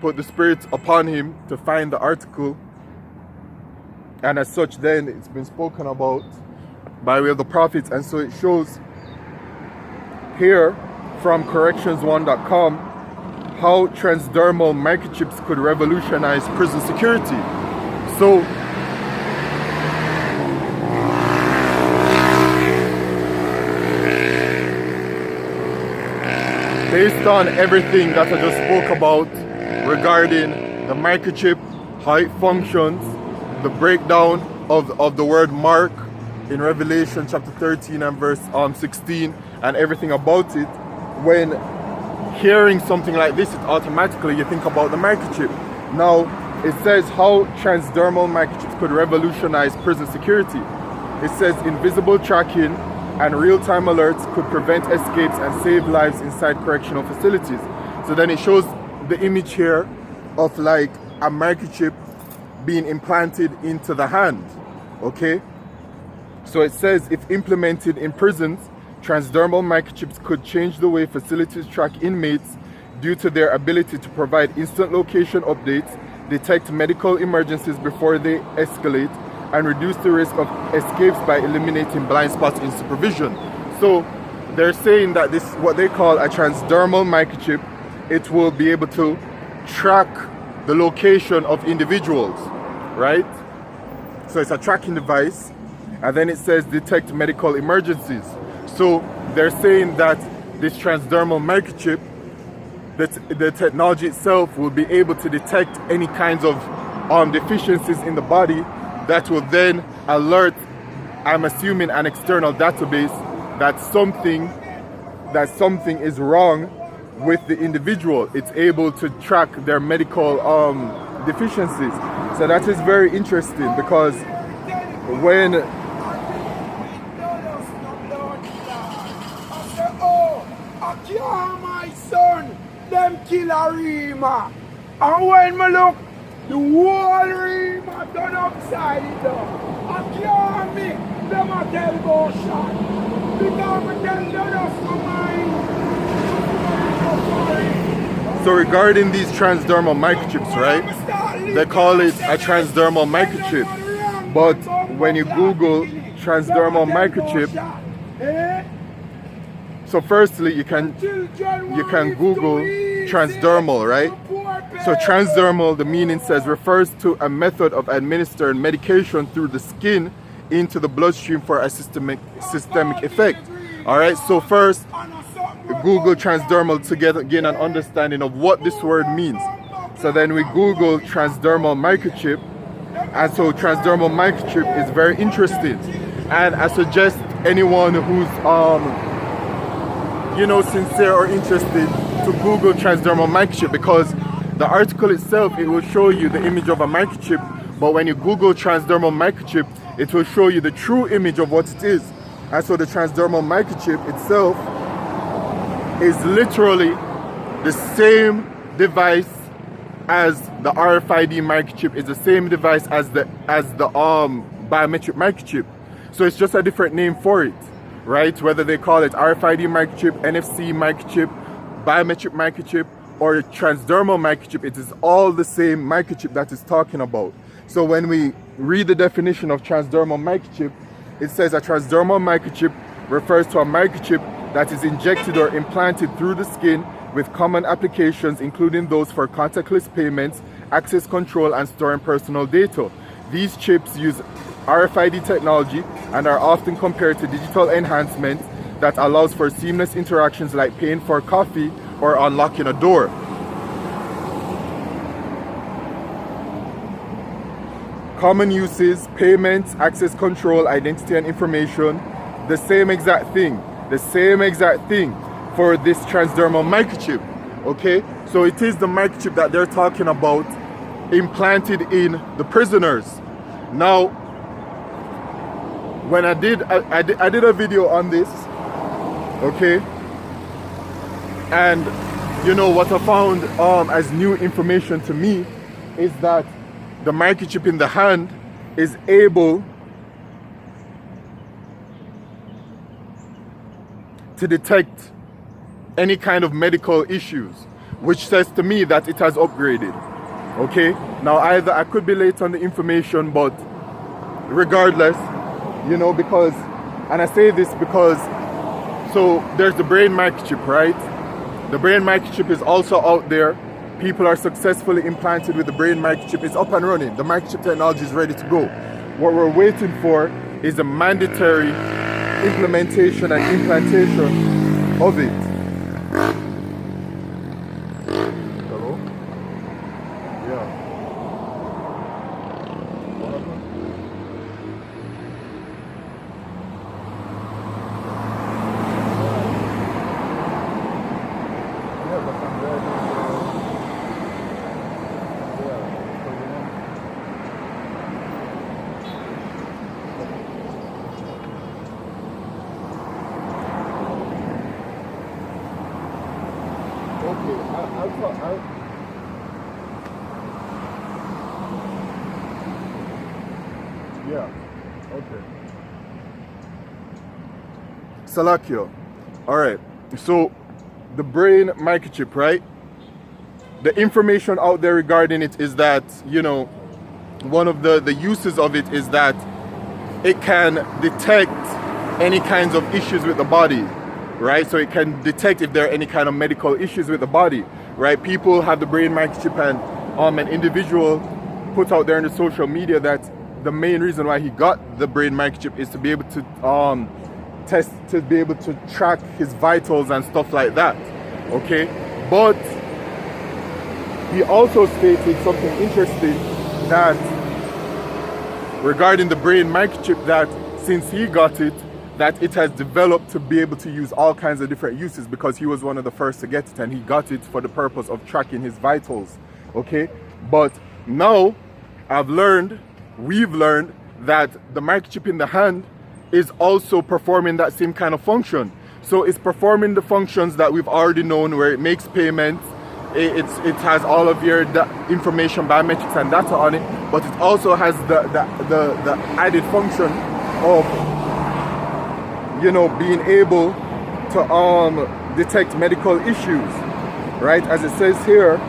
put the Spirit upon him to find the article, and as such, then it's been spoken about by way of the prophets. And so it shows here from corrections1.com how transdermal microchips could revolutionize prison security. So based on everything that I just spoke about regarding the microchip, how it functions, the breakdown of the word mark in Revelation chapter 13 and verse 16, and everything about it, when hearing something like this, it automatically you think about the microchip. Now, it says how transdermal microchips could revolutionize prison security. It says invisible tracking and real-time alerts could prevent escapes and save lives inside correctional facilities. So then it shows the image here of like a microchip being implanted into the hand, okay? So it says if implemented in prisons, transdermal microchips could change the way facilities track inmates due to their ability to provide instant location updates, detect medical emergencies before they escalate, and reduce the risk of escapes by eliminating blind spots in supervision. So they're saying that this, what they call a transdermal microchip, it will be able to track the location of individuals, right? So it's a tracking device, and then it says detect medical emergencies. So they're saying that this transdermal microchip, the technology itself will be able to detect any kinds of deficiencies in the body that will then alert, I'm assuming, an external database that something is wrong with the individual. It's able to track their medical deficiencies. So that is very interesting, because when my son, them kill a Rima. And when me look, the whole Rima done upside down. I can't me, them a tell go shot. Because me tell them that's for mine. So regarding these transdermal microchips, right? They call it a transdermal microchip. But when you Google transdermal microchip, so firstly you can Google transdermal, right? So transdermal, the meaning says, refers to a method of administering medication through the skin into the bloodstream for a systemic effect. All right, so first Google transdermal to gain an understanding of what this word means. So then we Google transdermal microchip, and so transdermal microchip is very interesting, and I suggest anyone who's you know, sincere or interested to Google transdermal microchip, because the article itself, it will show you the image of a microchip, but when you Google transdermal microchip, it will show you the true image of what it is. And so the transdermal microchip itself is literally the same device as the RFID microchip, is the same device as the biometric microchip. So it's just a different name for it, right? Whether they call it RFID microchip, NFC microchip, biometric microchip, or transdermal microchip, it is all the same microchip that it's talking about. So when we read the definition of transdermal microchip, it says a transdermal microchip refers to a microchip that is injected or implanted through the skin with common applications, including those for contactless payments, access control, and storing personal data. These chips use RFID technology and are often compared to digital enhancements that allows for seamless interactions like paying for coffee or unlocking a door. Common uses: payments, access control, identity and information. The same exact thing for this transdermal microchip. Okay, so it is the microchip that they're talking about implanted in the prisoners. Now, when I did a video on this, okay, and you know what I found as new information to me is that the microchip in the hand is able to detect any kind of medical issues, which says to me that it has upgraded. Okay, now either I could be late on the information, but regardless, you know, because, and I say this because, so there's the brain microchip, right? The brain microchip is also out there. People are successfully implanted with the brain microchip. It's up and running. The microchip technology is ready to go. What we're waiting for is a mandatory implementation and implantation of it. Hello? Yeah. What happened? Yeah, but I'm ready. Yeah, okay. Salakio. Alright, so the brain microchip, right? The information out there regarding it is that, you know, one of the uses of it is that it can detect any kinds of issues with the body, right? So it can detect if there are any kind of medical issues with the body, right? People have the brain microchip, and an individual put out there in the social media that the main reason why he got the brain microchip is to be able to test, to be able to track his vitals and stuff like that. Okay, but he also stated something interesting, that regarding the brain microchip, that since he got it, that it has developed to be able to use all kinds of different uses, because he was one of the first to get it, and he got it for the purpose of tracking his vitals. Okay, but now we've learned that the microchip in the hand is also performing that same kind of function. So it's performing the functions that we've already known, where it makes payments, it has all of your information, biometrics and data on it, but it also has the added function of, you know, being able to detect medical issues, right? As it says here,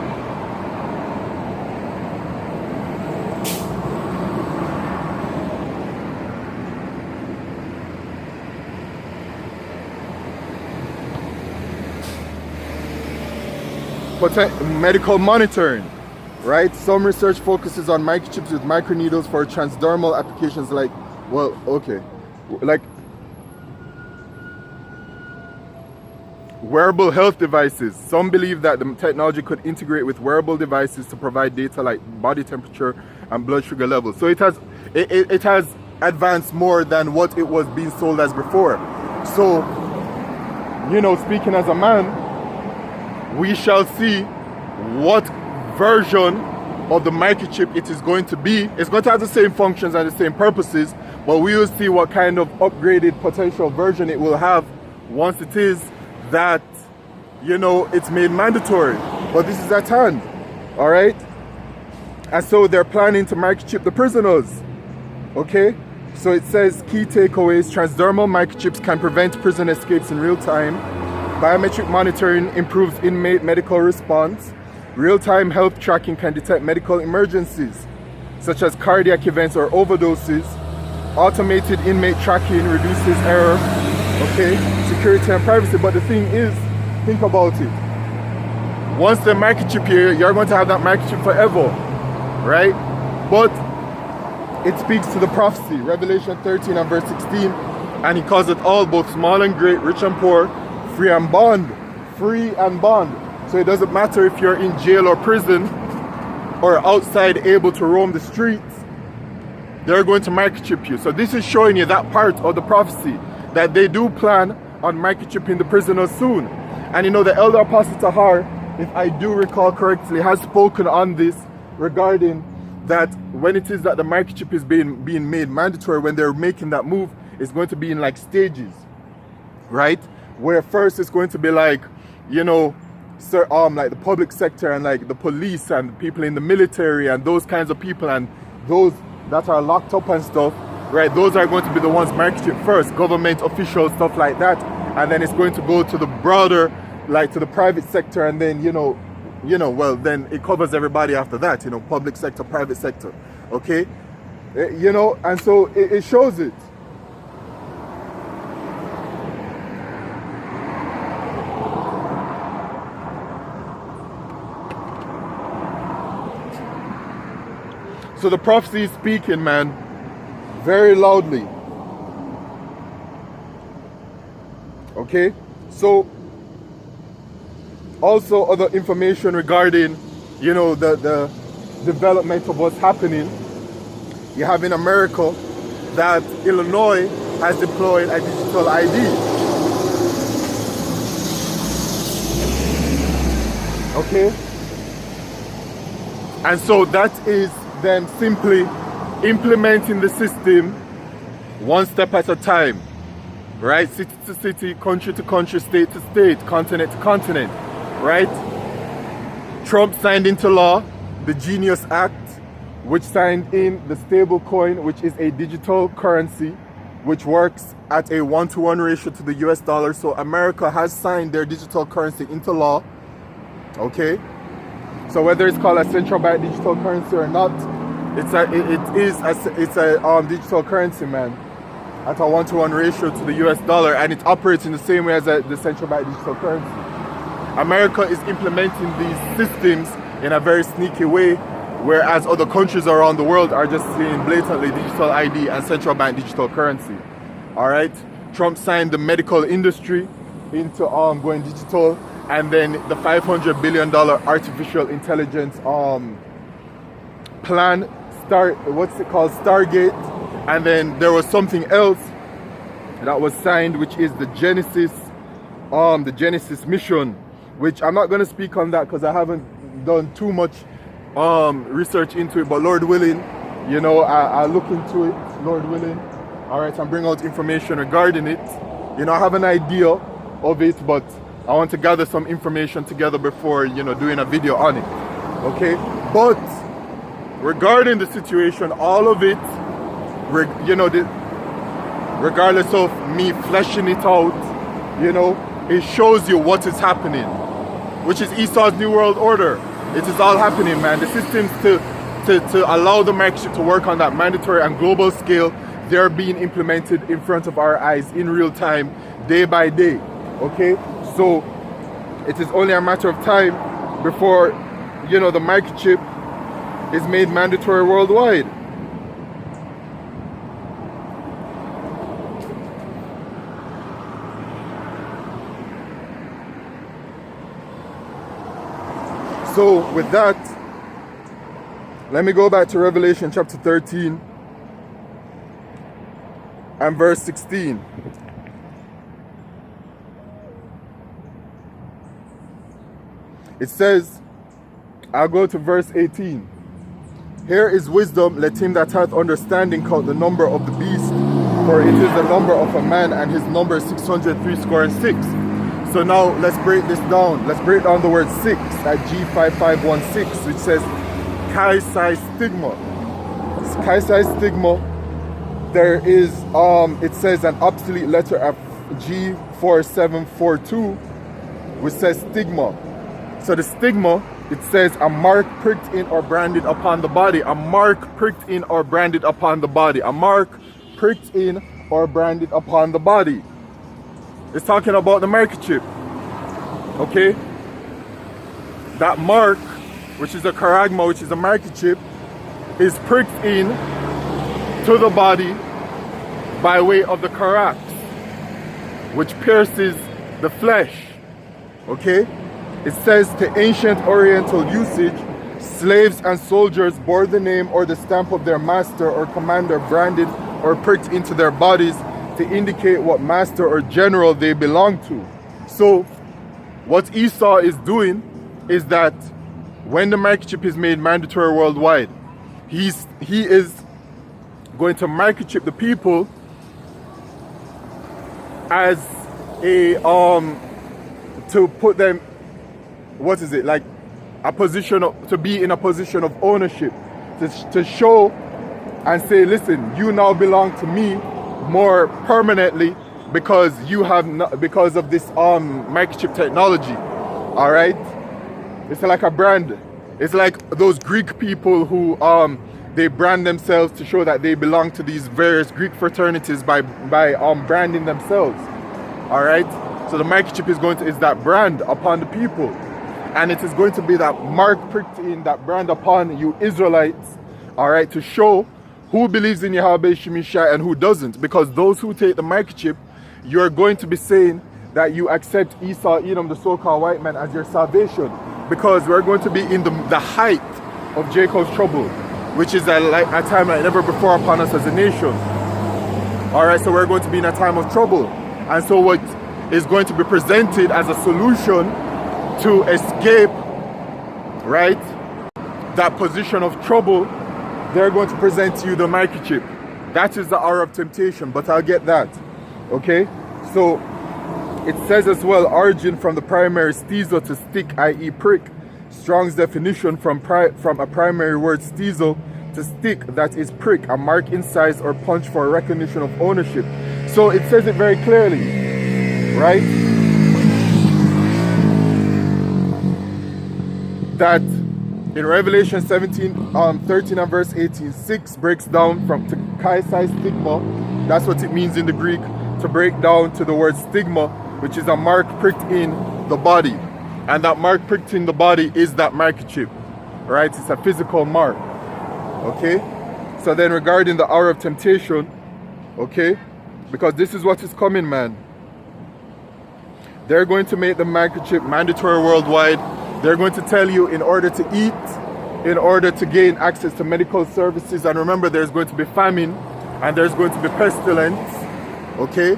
medical monitoring, right? Some research focuses on microchips with microneedles for transdermal applications like, well, okay, like wearable health devices. Some believe that the technology could integrate with wearable devices to provide data like body temperature and blood sugar levels. So it has advanced more than what it was being sold as before. So, you know, speaking as a man, we shall see what version of the microchip it is going to be. It's going to have the same functions and the same purposes, but we will see what kind of upgraded potential version it will have once it is that, you know, it's made mandatory. But this is at hand, all right? And so they're planning to microchip the prisoners, okay? So it says key takeaways: transdermal microchips can prevent prison escapes in real time. Biometric monitoring improves inmate medical response. Real-time health tracking can detect medical emergencies, such as cardiac events or overdoses. Automated inmate tracking reduces error, okay, security and privacy. But the thing is, think about it. Once the microchip here, you're going to have that microchip forever, right? But it speaks to the prophecy, Revelation 13 and verse 16, and he calls it all, both small and great, rich and poor, free and bond. Free and bond. So it doesn't matter if you're in jail or prison or outside able to roam the streets, they're going to microchip you. So this is showing you that part of the prophecy, that they do plan on microchipping the prisoners soon. And you know, the elder apostle Tahar, if I do recall correctly, has spoken on this regarding that when it is that the microchip is being made mandatory, when they're making that move, it's going to be in like stages, right? Where first it's going to be like, you know, like the public sector and like the police and people in the military and those kinds of people and those that are locked up and stuff, right? Those are going to be the ones microchip first, government officials, stuff like that. and then it's going to go to the broader, like to the private sector, and then well, then it covers everybody after that, public sector, private sector, okay? And so it shows it. So the prophecy is speaking, man, very loudly. Okay? So, also other information regarding, the development of what's happening. You have in America that Illinois has deployed a digital ID. Okay? And so that is then simply implementing the system one step at a time, right? City to city, country to country, state to state, continent to continent, right? Trump signed into law the Genius Act, which signed in the stable coin, which is a digital currency, which works at a 1-to-1 ratio to the US dollar. So America has signed their digital currency into law, okay? So whether it's called a central bank digital currency or not, it's a digital currency, man, at a 1-to-1 ratio to the US dollar, and it operates in the same way as the central bank digital currency. America is implementing these systems in a very sneaky way, whereas other countries around the world are just seeing blatantly digital ID and central bank digital currency. All right, Trump signed the medical industry into going digital, and then the $500 billion artificial intelligence plan, Stargate, and then there was something else that was signed, which is the Genesis mission, which I'm not going to speak on that because I haven't done too much research into it, but Lord willing, I'll look into it, Lord willing. All right, and bring out information regarding it. I have an idea of it, but I want to gather some information together before, doing a video on it. Okay? But regarding the situation, all of it, regardless of me fleshing it out, it shows you what is happening, which is Esau's New World Order. It is all happening, man. The systems to allow the market to work on that mandatory and global scale, they're being implemented in front of our eyes in real time, day by day. Okay? So it is only a matter of time before, the microchip is made mandatory worldwide. So with that, let me go back to Revelation chapter 13 and verse 16. It says, I'll go to verse 18. Here is wisdom, let him that hath understanding count the number of the beast, for it is the number of a man, and his number is 666. So now let's break this down. Let's break down the word 6 at G5516, which says Chi-Psi Stigma. Chi-Psi Stigma, there is, it says an obsolete letter of G4742, which says stigma. So the stigma, it says a mark pricked in or branded upon the body. A mark pricked in or branded upon the body. A mark pricked in or branded upon the body. It's talking about the microchip. Okay? That mark, which is a charagma, which is a microchip, is pricked in to the body by way of the charax, which pierces the flesh. Okay? It says to ancient Oriental usage, slaves and soldiers bore the name or the stamp of their master or commander branded or pricked into their bodies to indicate what master or general they belong to. So what Esau is doing is that when the microchip is made mandatory worldwide, he is going to microchip the people as a to put them, what is it, like a position of, to be in a position of ownership, to show and say, listen, you now belong to me more permanently because you have not, because of this microchip technology. All right, it's like a brand. It's like those Greek people who they brand themselves to show that they belong to these various Greek fraternities by branding themselves. All right, so the microchip is that brand upon the people, and it is going to be that mark pricked in, that brand upon you Israelites. All right, to show who believes in Yahweh Shemishai and who doesn't. Because those who take the microchip, you're going to be saying that you accept Esau, Edom, the so-called white man, as your salvation. Because we're going to be in the height of Jacob's trouble, which is a time like never before upon us as a nation. All right, so we're going to be in a time of trouble. And so what is going to be presented as a solution to escape, right, that position of trouble, they're going to present to you the microchip. That is the hour of temptation, but I'll get that. Okay? So it says as well, origin from the primary stizo to stick, i.e. prick. Strong's definition from a primary word stizo to stick, that is prick, a mark in size or punch for a recognition of ownership. So it says it very clearly, right? That in Revelation 13 and verse 18, 6 breaks down from to kaisai stigma. That's what it means in the Greek, to break down to the word stigma, which is a mark pricked in the body. And that mark pricked in the body is that microchip, right? It's a physical mark, okay? So then regarding the hour of temptation, okay? Because this is what is coming, man. They're going to make the microchip mandatory worldwide. They're going to tell you in order to eat, in order to gain access to medical services, and remember there's going to be famine and there's going to be pestilence, okay?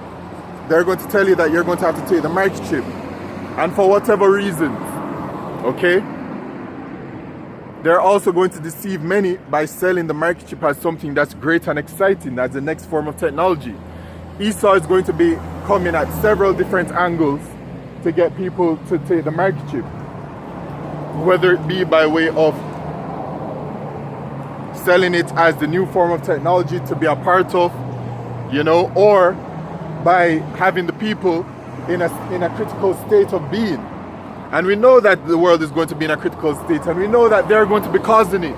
They're going to tell you that you're going to have to take the microchip, and for whatever reasons, okay? They're also going to deceive many by selling the microchip as something that's great and exciting, as the next form of technology. Esau is going to be coming at several different angles to get people to take the microchip, whether it be by way of selling it as the new form of technology to be a part of, you know, or by having the people in a critical state of being. And we know that the world is going to be in a critical state, and we know that they're going to be causing it,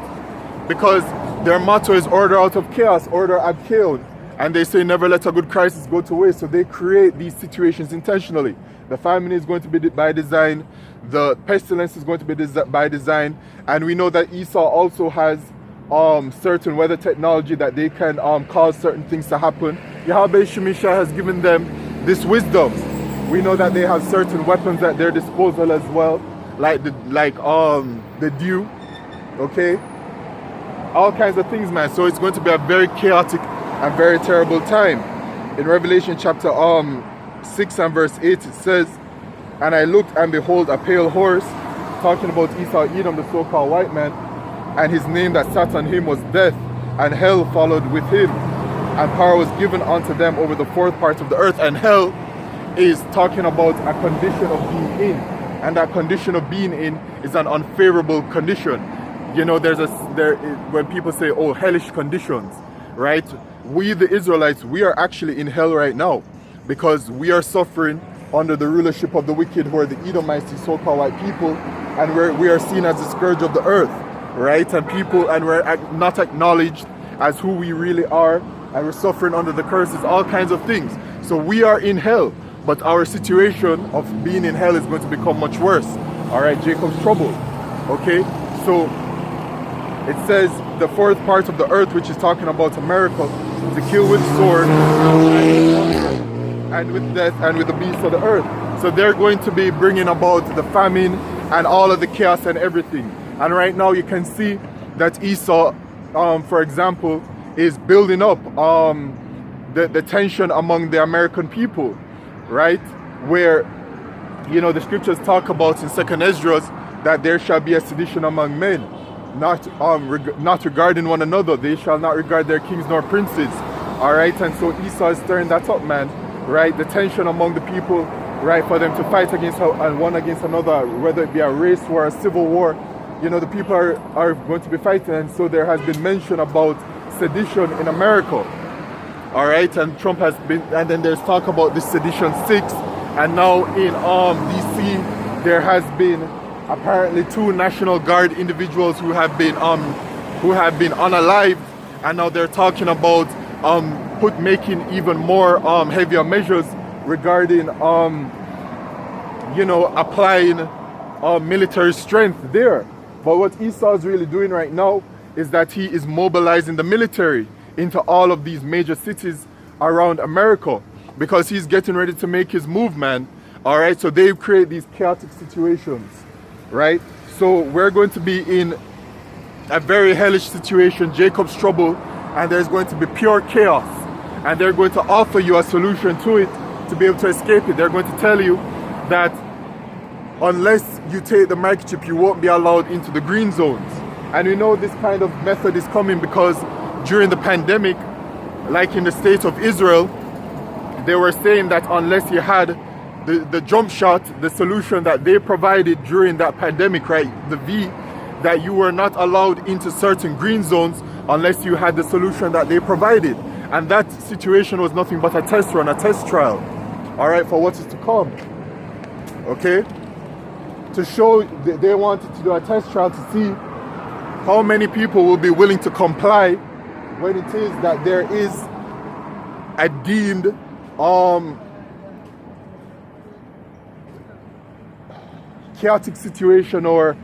because their motto is order out of chaos, order ad chaos, and they say never let a good crisis go to waste. So they create these situations intentionally. The famine is going to be by design, the pestilence is going to be by design, and we know that Esau also has certain weather technology that they can cause certain things to happen. Yahweh Shemishai has given them this wisdom. We know that they have certain weapons at their disposal as well, like the dew, okay? All kinds of things, man. So it's going to be a very chaotic and very terrible time. In Revelation chapter 6 and verse 8, it says, and I looked and behold a pale horse, talking about Esau Edom, the so-called white man, and his name that sat on him was Death, and hell followed with him, and power was given unto them over the fourth part of the earth. And hell is talking about a condition of being in, and that condition of being in is an unfavorable condition. You know, when people say, oh, hellish conditions, right? We, the Israelites, we are actually in hell right now, because we are suffering under the rulership of the wicked, who are the Edomites, the so-called white people, and we are seen as the scourge of the earth, right? And we're not acknowledged as who we really are, and we're suffering under the curses, all kinds of things. So we are in hell, but our situation of being in hell is going to become much worse. All right, Jacob's trouble. Okay, so it says the fourth part of the earth, which is talking about America, to kill with sword and with death and with the beasts of the earth. So they're going to be bringing about the famine and all of the chaos and everything. And right now you can see that Esau, for example, is building up the tension among the American people, right? Where, you know, the scriptures talk about in 2nd Esdras that there shall be a sedition among men, not regarding one another. They shall not regard their kings nor princes. All right, and so Esau is stirring that up, man. Right, the tension among the people, right, for them to fight against one against another, whether it be a race war, a civil war. You know, the people are going to be fighting, and so there has been mention about sedition in America. All right, and Trump has been, and then there's talk about the Sedition 6, and now in DC there has been apparently 2 National Guard individuals who have been unalived, and now they're talking about making even more heavier measures regarding applying military strength there. But what Esau is really doing right now is that he is mobilizing the military into all of these major cities around America, because he's getting ready to make his move, man. All right, so they create these chaotic situations, right? So we're going to be in a very hellish situation, Jacob's trouble, and there's going to be pure chaos, and they're going to offer you a solution to it to be able to escape it. They're going to tell you that unless you take the microchip, you won't be allowed into the green zones. And we know this kind of method is coming because during the pandemic, like in the state of Israel, they were saying that unless you had the jump shot, the solution that they provided during that pandemic, right, the V, that you were not allowed into certain green zones unless you had the solution that they provided. And that situation was nothing but a test run, a test trial, all right, for what is to come, okay? To show, they wanted to do a test trial to see how many people will be willing to comply when it is that there is a deemed chaotic situation or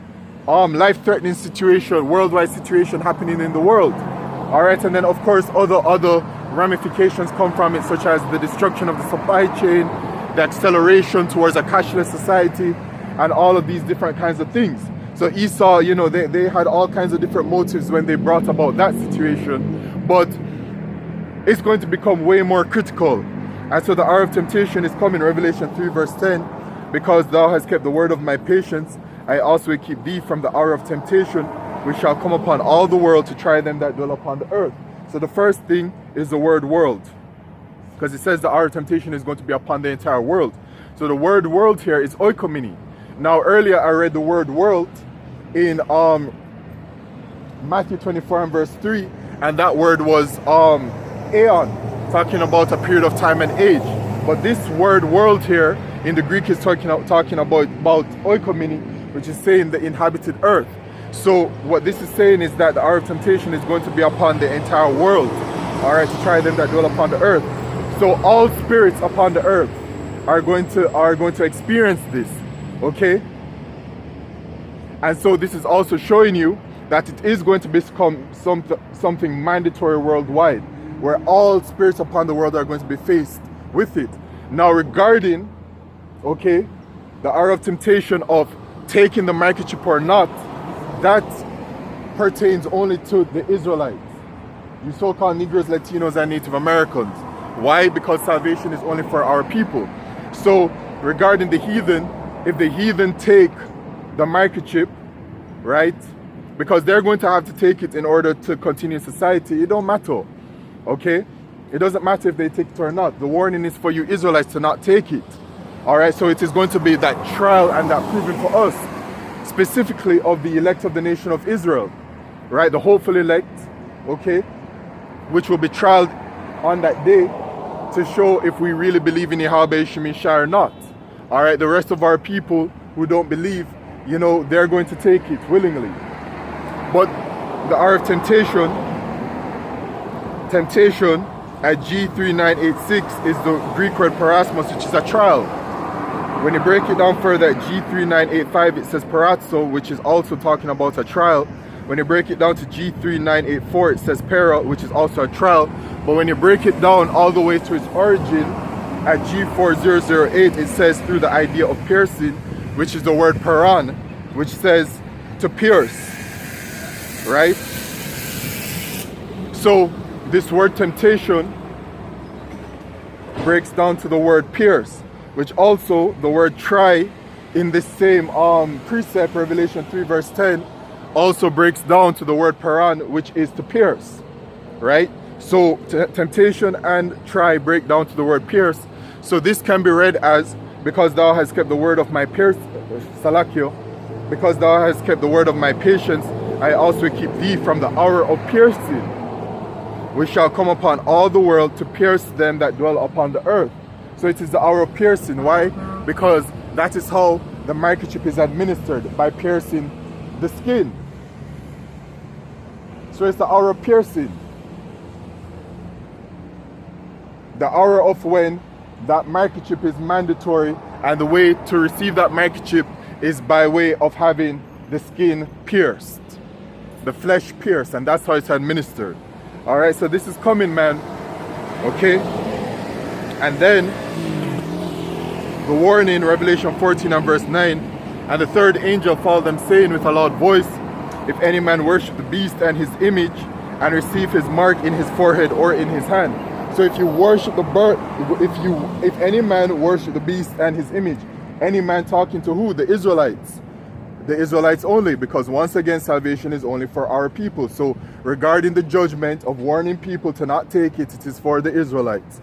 life-threatening situation, worldwide situation happening in the world. All right, and then of course other ramifications come from it, such as the destruction of the supply chain, the acceleration towards a cashless society, and all of these different kinds of things. So Esau, they had all kinds of different motives when they brought about that situation, but it's going to become way more critical. And so the hour of temptation is coming, Revelation 3 verse 10, because thou hast kept the word of my patience, I also will keep thee from the hour of temptation, which shall come upon all the world to try them that dwell upon the earth. So the first thing is the word world, because it says the hour of temptation is going to be upon the entire world. So the word world here is oikoumene. Now earlier I read the word world in Matthew 24 and verse 3, and that word was aeon, talking about a period of time and age. But this word world here in the Greek is talking about oikoumene, which is saying the inhabited earth. So what this is saying is that the hour of temptation is going to be upon the entire world, all right, to try them that dwell upon the earth. So all spirits upon the earth are going to experience this, okay? And so this is also showing you that it is going to become something mandatory worldwide, where all spirits upon the world are going to be faced with it. Now regarding, okay, the hour of temptation of taking the microchip or not, that pertains only to the Israelites, you so-called Negroes, Latinos, and Native Americans. Why? Because salvation is only for our people. So regarding the heathen, if the heathen take the microchip, right, because they're going to have to take it in order to continue society, it don't matter, okay? It doesn't matter if they take it or not. The warning is for you Israelites to not take it, all right? So it is going to be that trial and that proving for us, specifically of the elect of the nation of Israel, right? The hopeful elect, okay, which will be trialed on that day to show if we really believe in Yahweh Shemishai or not. All right, the rest of our people who don't believe, they're going to take it willingly. But the hour of temptation at G3986 is the Greek word parasmos, which is a trial. When you break it down further at G3985, it says parazzo, which is also talking about a trial. When you break it down to G3984, it says para, which is also a trial. But when you break it down all the way to its origin at G4008, it says through the idea of piercing, which is the word paran, which says to pierce, right? So this word temptation breaks down to the word pierce, which also the word try in this same precept, Revelation 3 verse 10, also breaks down to the word paran, which is to pierce, right? So temptation and try break down to the word pierce. So this can be read as, because thou hast kept the word of my salakio, because thou hast kept the word of my patience, I also keep thee from the hour of piercing. which shall come upon all the world to pierce them that dwell upon the earth. So it is the hour of piercing. Why? Because that is how the microchip is administered, by piercing the skin. So it's the hour of piercing. The hour of when that microchip is mandatory, and the way to receive that microchip is by way of having the skin pierced, the flesh pierced, and that's how it's administered. All right, so this is coming, man. Okay, and then the warning, Revelation 14 and verse 9, and the third angel followed them, saying with a loud voice, if any man worship the beast and his image, and receive his mark in his forehead or in his hand. So if you worship the bird, if any man worship the beast and his image, any man talking to who? The Israelites. The Israelites only, because once again, salvation is only for our people. So regarding the judgment of warning people to not take it, it is for the Israelites.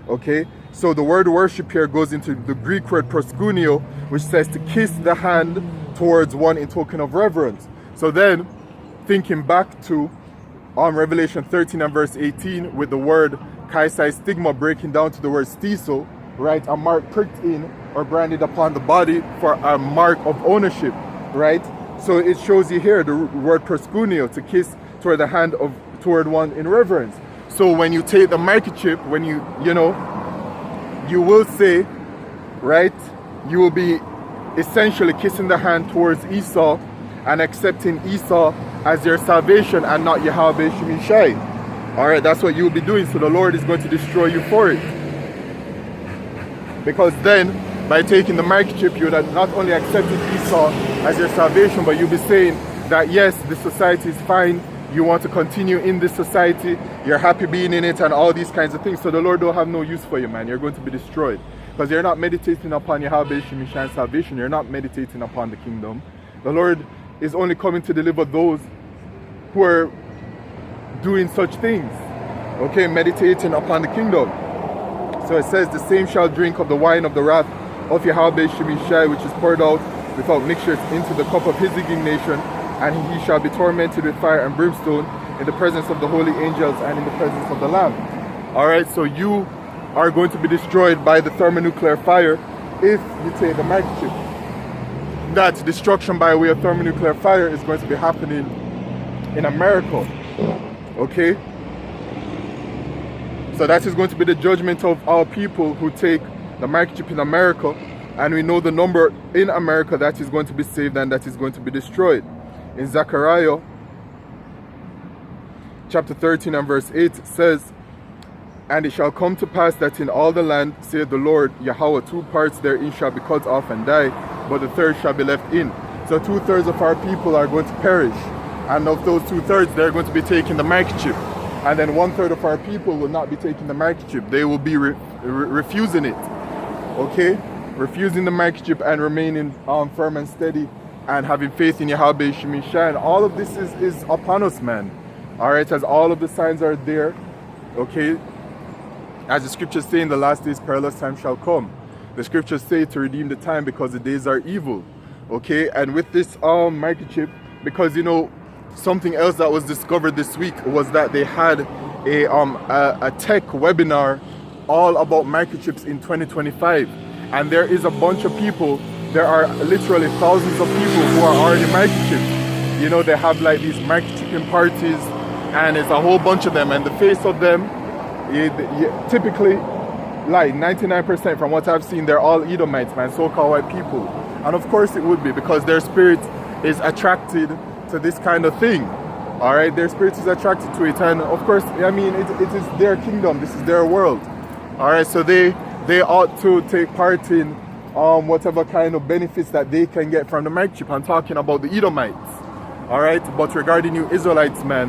Okay, so the word worship here goes into the Greek word proskuneo, which says to kiss the hand towards one in token of reverence. So then, thinking back to Revelation 13 and verse 18, with the word kaisai stigma breaking down to the word stiso, right? A mark pricked in or branded upon the body for a mark of ownership, right? So it shows you here the word proskuneo, to kiss toward the hand of toward one in reverence. So when you take the microchip, when you will say, right, you will be essentially kissing the hand towards Esau and accepting Esau as your salvation and not Yahweh Shemishai. All right, that's what you will be doing. So the Lord is going to destroy you for it. Because then, by taking the microchip, you would have not only accepted Esau as your salvation, but you'll be saying that yes, this society is fine. You want to continue in this society. You're happy being in it and all these kinds of things. So the Lord will have no use for you, man. You're going to be destroyed. Because you're not meditating upon Yahweh Shemishai's salvation. You're not meditating upon the kingdom. The Lord is only coming to deliver those who are doing such things. Okay, meditating upon the kingdom. So it says, the same shall drink of the wine of the wrath of Yahweh Shemishai, which is poured out without mixture into the cup of his indignation, and he shall be tormented with fire and brimstone in the presence of the holy angels and in the presence of the Lamb. All right, so you are going to be destroyed by the thermonuclear fire if you take the microchip. That destruction by way of thermonuclear fire is going to be happening in America. Okay? So that is going to be the judgment of our people who take the microchip in America, and we know the number in America that is going to be saved and that is going to be destroyed. In Zechariah chapter 13 and verse 8 says, and it shall come to pass that in all the land, saith the Lord Yahweh, 2 parts therein shall be cut off and die, but the third shall be left in. So 2/3 of our people are going to perish, and of those 2/3 they're going to be taking the microchip, and then 1/3 of our people will not be taking the microchip. They will be refusing it. Okay, refusing the microchip and remaining firm and steady and having faith in Yahweh Shemishai. And all of this is upon us, man. All right, as all of the signs are there. Okay, as the scriptures say, in the last days perilous time shall come. The scriptures say to redeem the time because the days are evil. Okay, and with this microchip, because you know, something else that was discovered this week was that they had a tech webinar all about microchips in 2025, and there is a bunch of people. There are literally thousands of people who are already microchipped. You know, they have like these microchipping parties, and it's a whole bunch of them, and the face of them, typically, like 99% from what I've seen, they're all Edomites, man, so-called white people. And of course it would be, because their spirit is attracted to this kind of thing. All right, their spirit is attracted to it, and of course, I mean, it is their kingdom. This is their world. All right, so they ought to take part in whatever kind of benefits that they can get from the microchip. I'm talking about the Edomites. All right, but regarding you Israelites, man,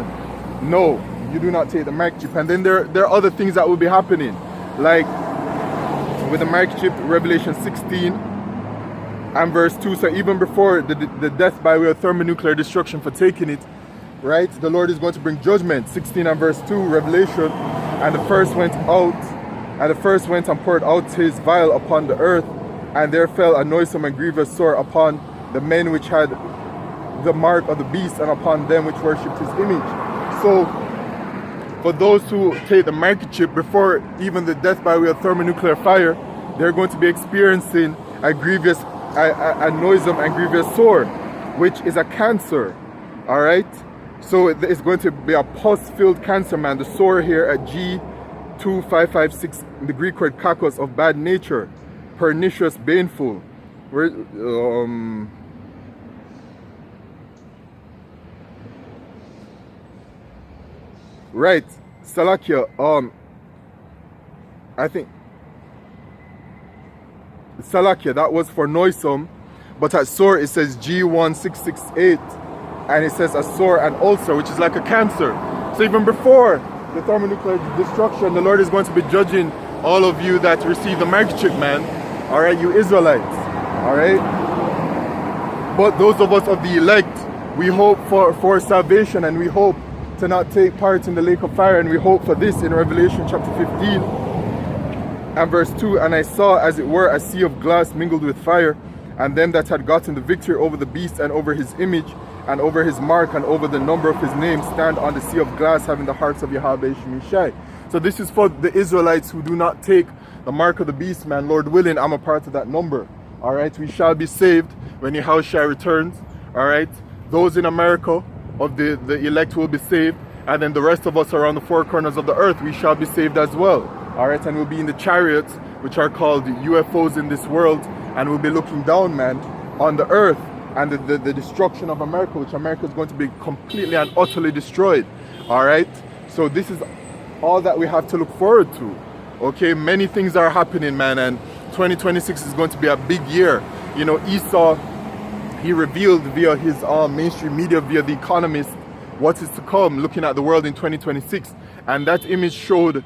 no, you do not take the microchip. And then there are other things that will be happening, like with the microchip, Revelation 16 and verse 2. So even before the death by way of thermonuclear destruction for taking it, right, the Lord is going to bring judgment. 16 and verse 2, Revelation, and the first went and poured out his vial upon the earth, and there fell a noisome and grievous sore upon the men which had the mark of the beast, and upon them which worshipped his image. So for those who take the microchip before even the death by way of thermonuclear fire, they're going to be experiencing a grievous, a noisome and grievous sore, which is a cancer. All right. So it's going to be a pus-filled cancer, man. The sore here at G2556, the Greek word kakos, of bad nature, pernicious, baneful. Right, Salakia. I think Salakia, that was for noisome, but at sore it says G1668. And it says a sore and ulcer, which is like a cancer. So even before the thermonuclear destruction, the Lord is going to be judging all of you that receive the microchip, man. All right, you Israelites. All right. But those of us of the elect, we hope for salvation, and we hope to not take part in the lake of fire, and we hope for this in Revelation chapter 15 and verse 2. And I saw, as it were, a sea of glass mingled with fire, and them that had gotten the victory over the beast and over his image, and over his mark, and over the number of his name, stand on the sea of glass, having the hearts of Yahweh Shemishai. So this is for the Israelites who do not take the mark of the beast, man. Lord willing, I'm a part of that number. All right, we shall be saved when Yahushua returns. All right, those in America of the elect will be saved, and then the rest of us around the four corners of the earth, we shall be saved as well. All right, and we'll be in the chariots, which are called UFOs in this world, and we'll be looking down, man, on the earth, and the destruction of America, which America is going to be completely and utterly destroyed. All right, so this is all that we have to look forward to. Okay, many things are happening, man, and 2026 is going to be a big year. You know, Esau, he revealed via his mainstream media, via The Economist, what is to come, looking at the world in 2026, and that image showed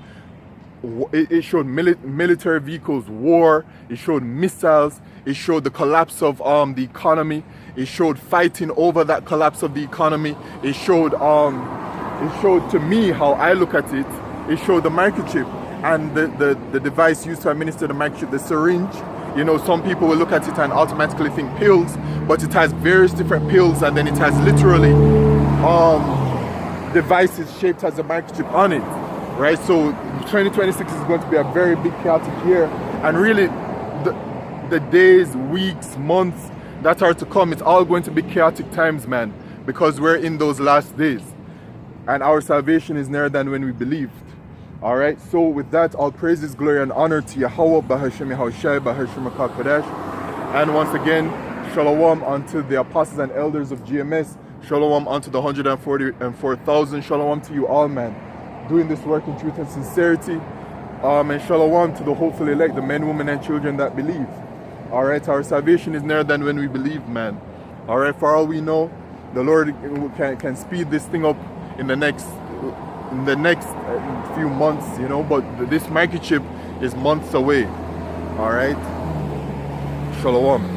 military vehicles, war. It showed missiles. It showed the collapse of the economy. It showed fighting over that collapse of the economy. It showed to me, how I look at it, it showed the microchip and the device used to administer the microchip, the syringe. You know, some people will look at it and automatically think pills, but it has various different pills, and then it has literally devices shaped as a microchip on it, right? So 2026 is going to be a very big chaotic year, and really the days, weeks, months that are to come, it's all going to be chaotic times, man, because we're in those last days, and our salvation is nearer than when we believed. All right, so with that, all praises, glory, and honor to Yahweh, Bahashem Yahushai, Bahashem HaKadosh. And once again, Shalom unto the apostles and elders of GMS. Shalom unto the 144,000. Shalom to you all, man, doing this work in truth and sincerity. And shalom to the hopeful elect, the men, women, and children that believe. All right, our salvation is nearer than when we believe, man. All right, for all we know, the Lord can speed this thing up in the next few months, you know, but this microchip is months away. All right, shalom.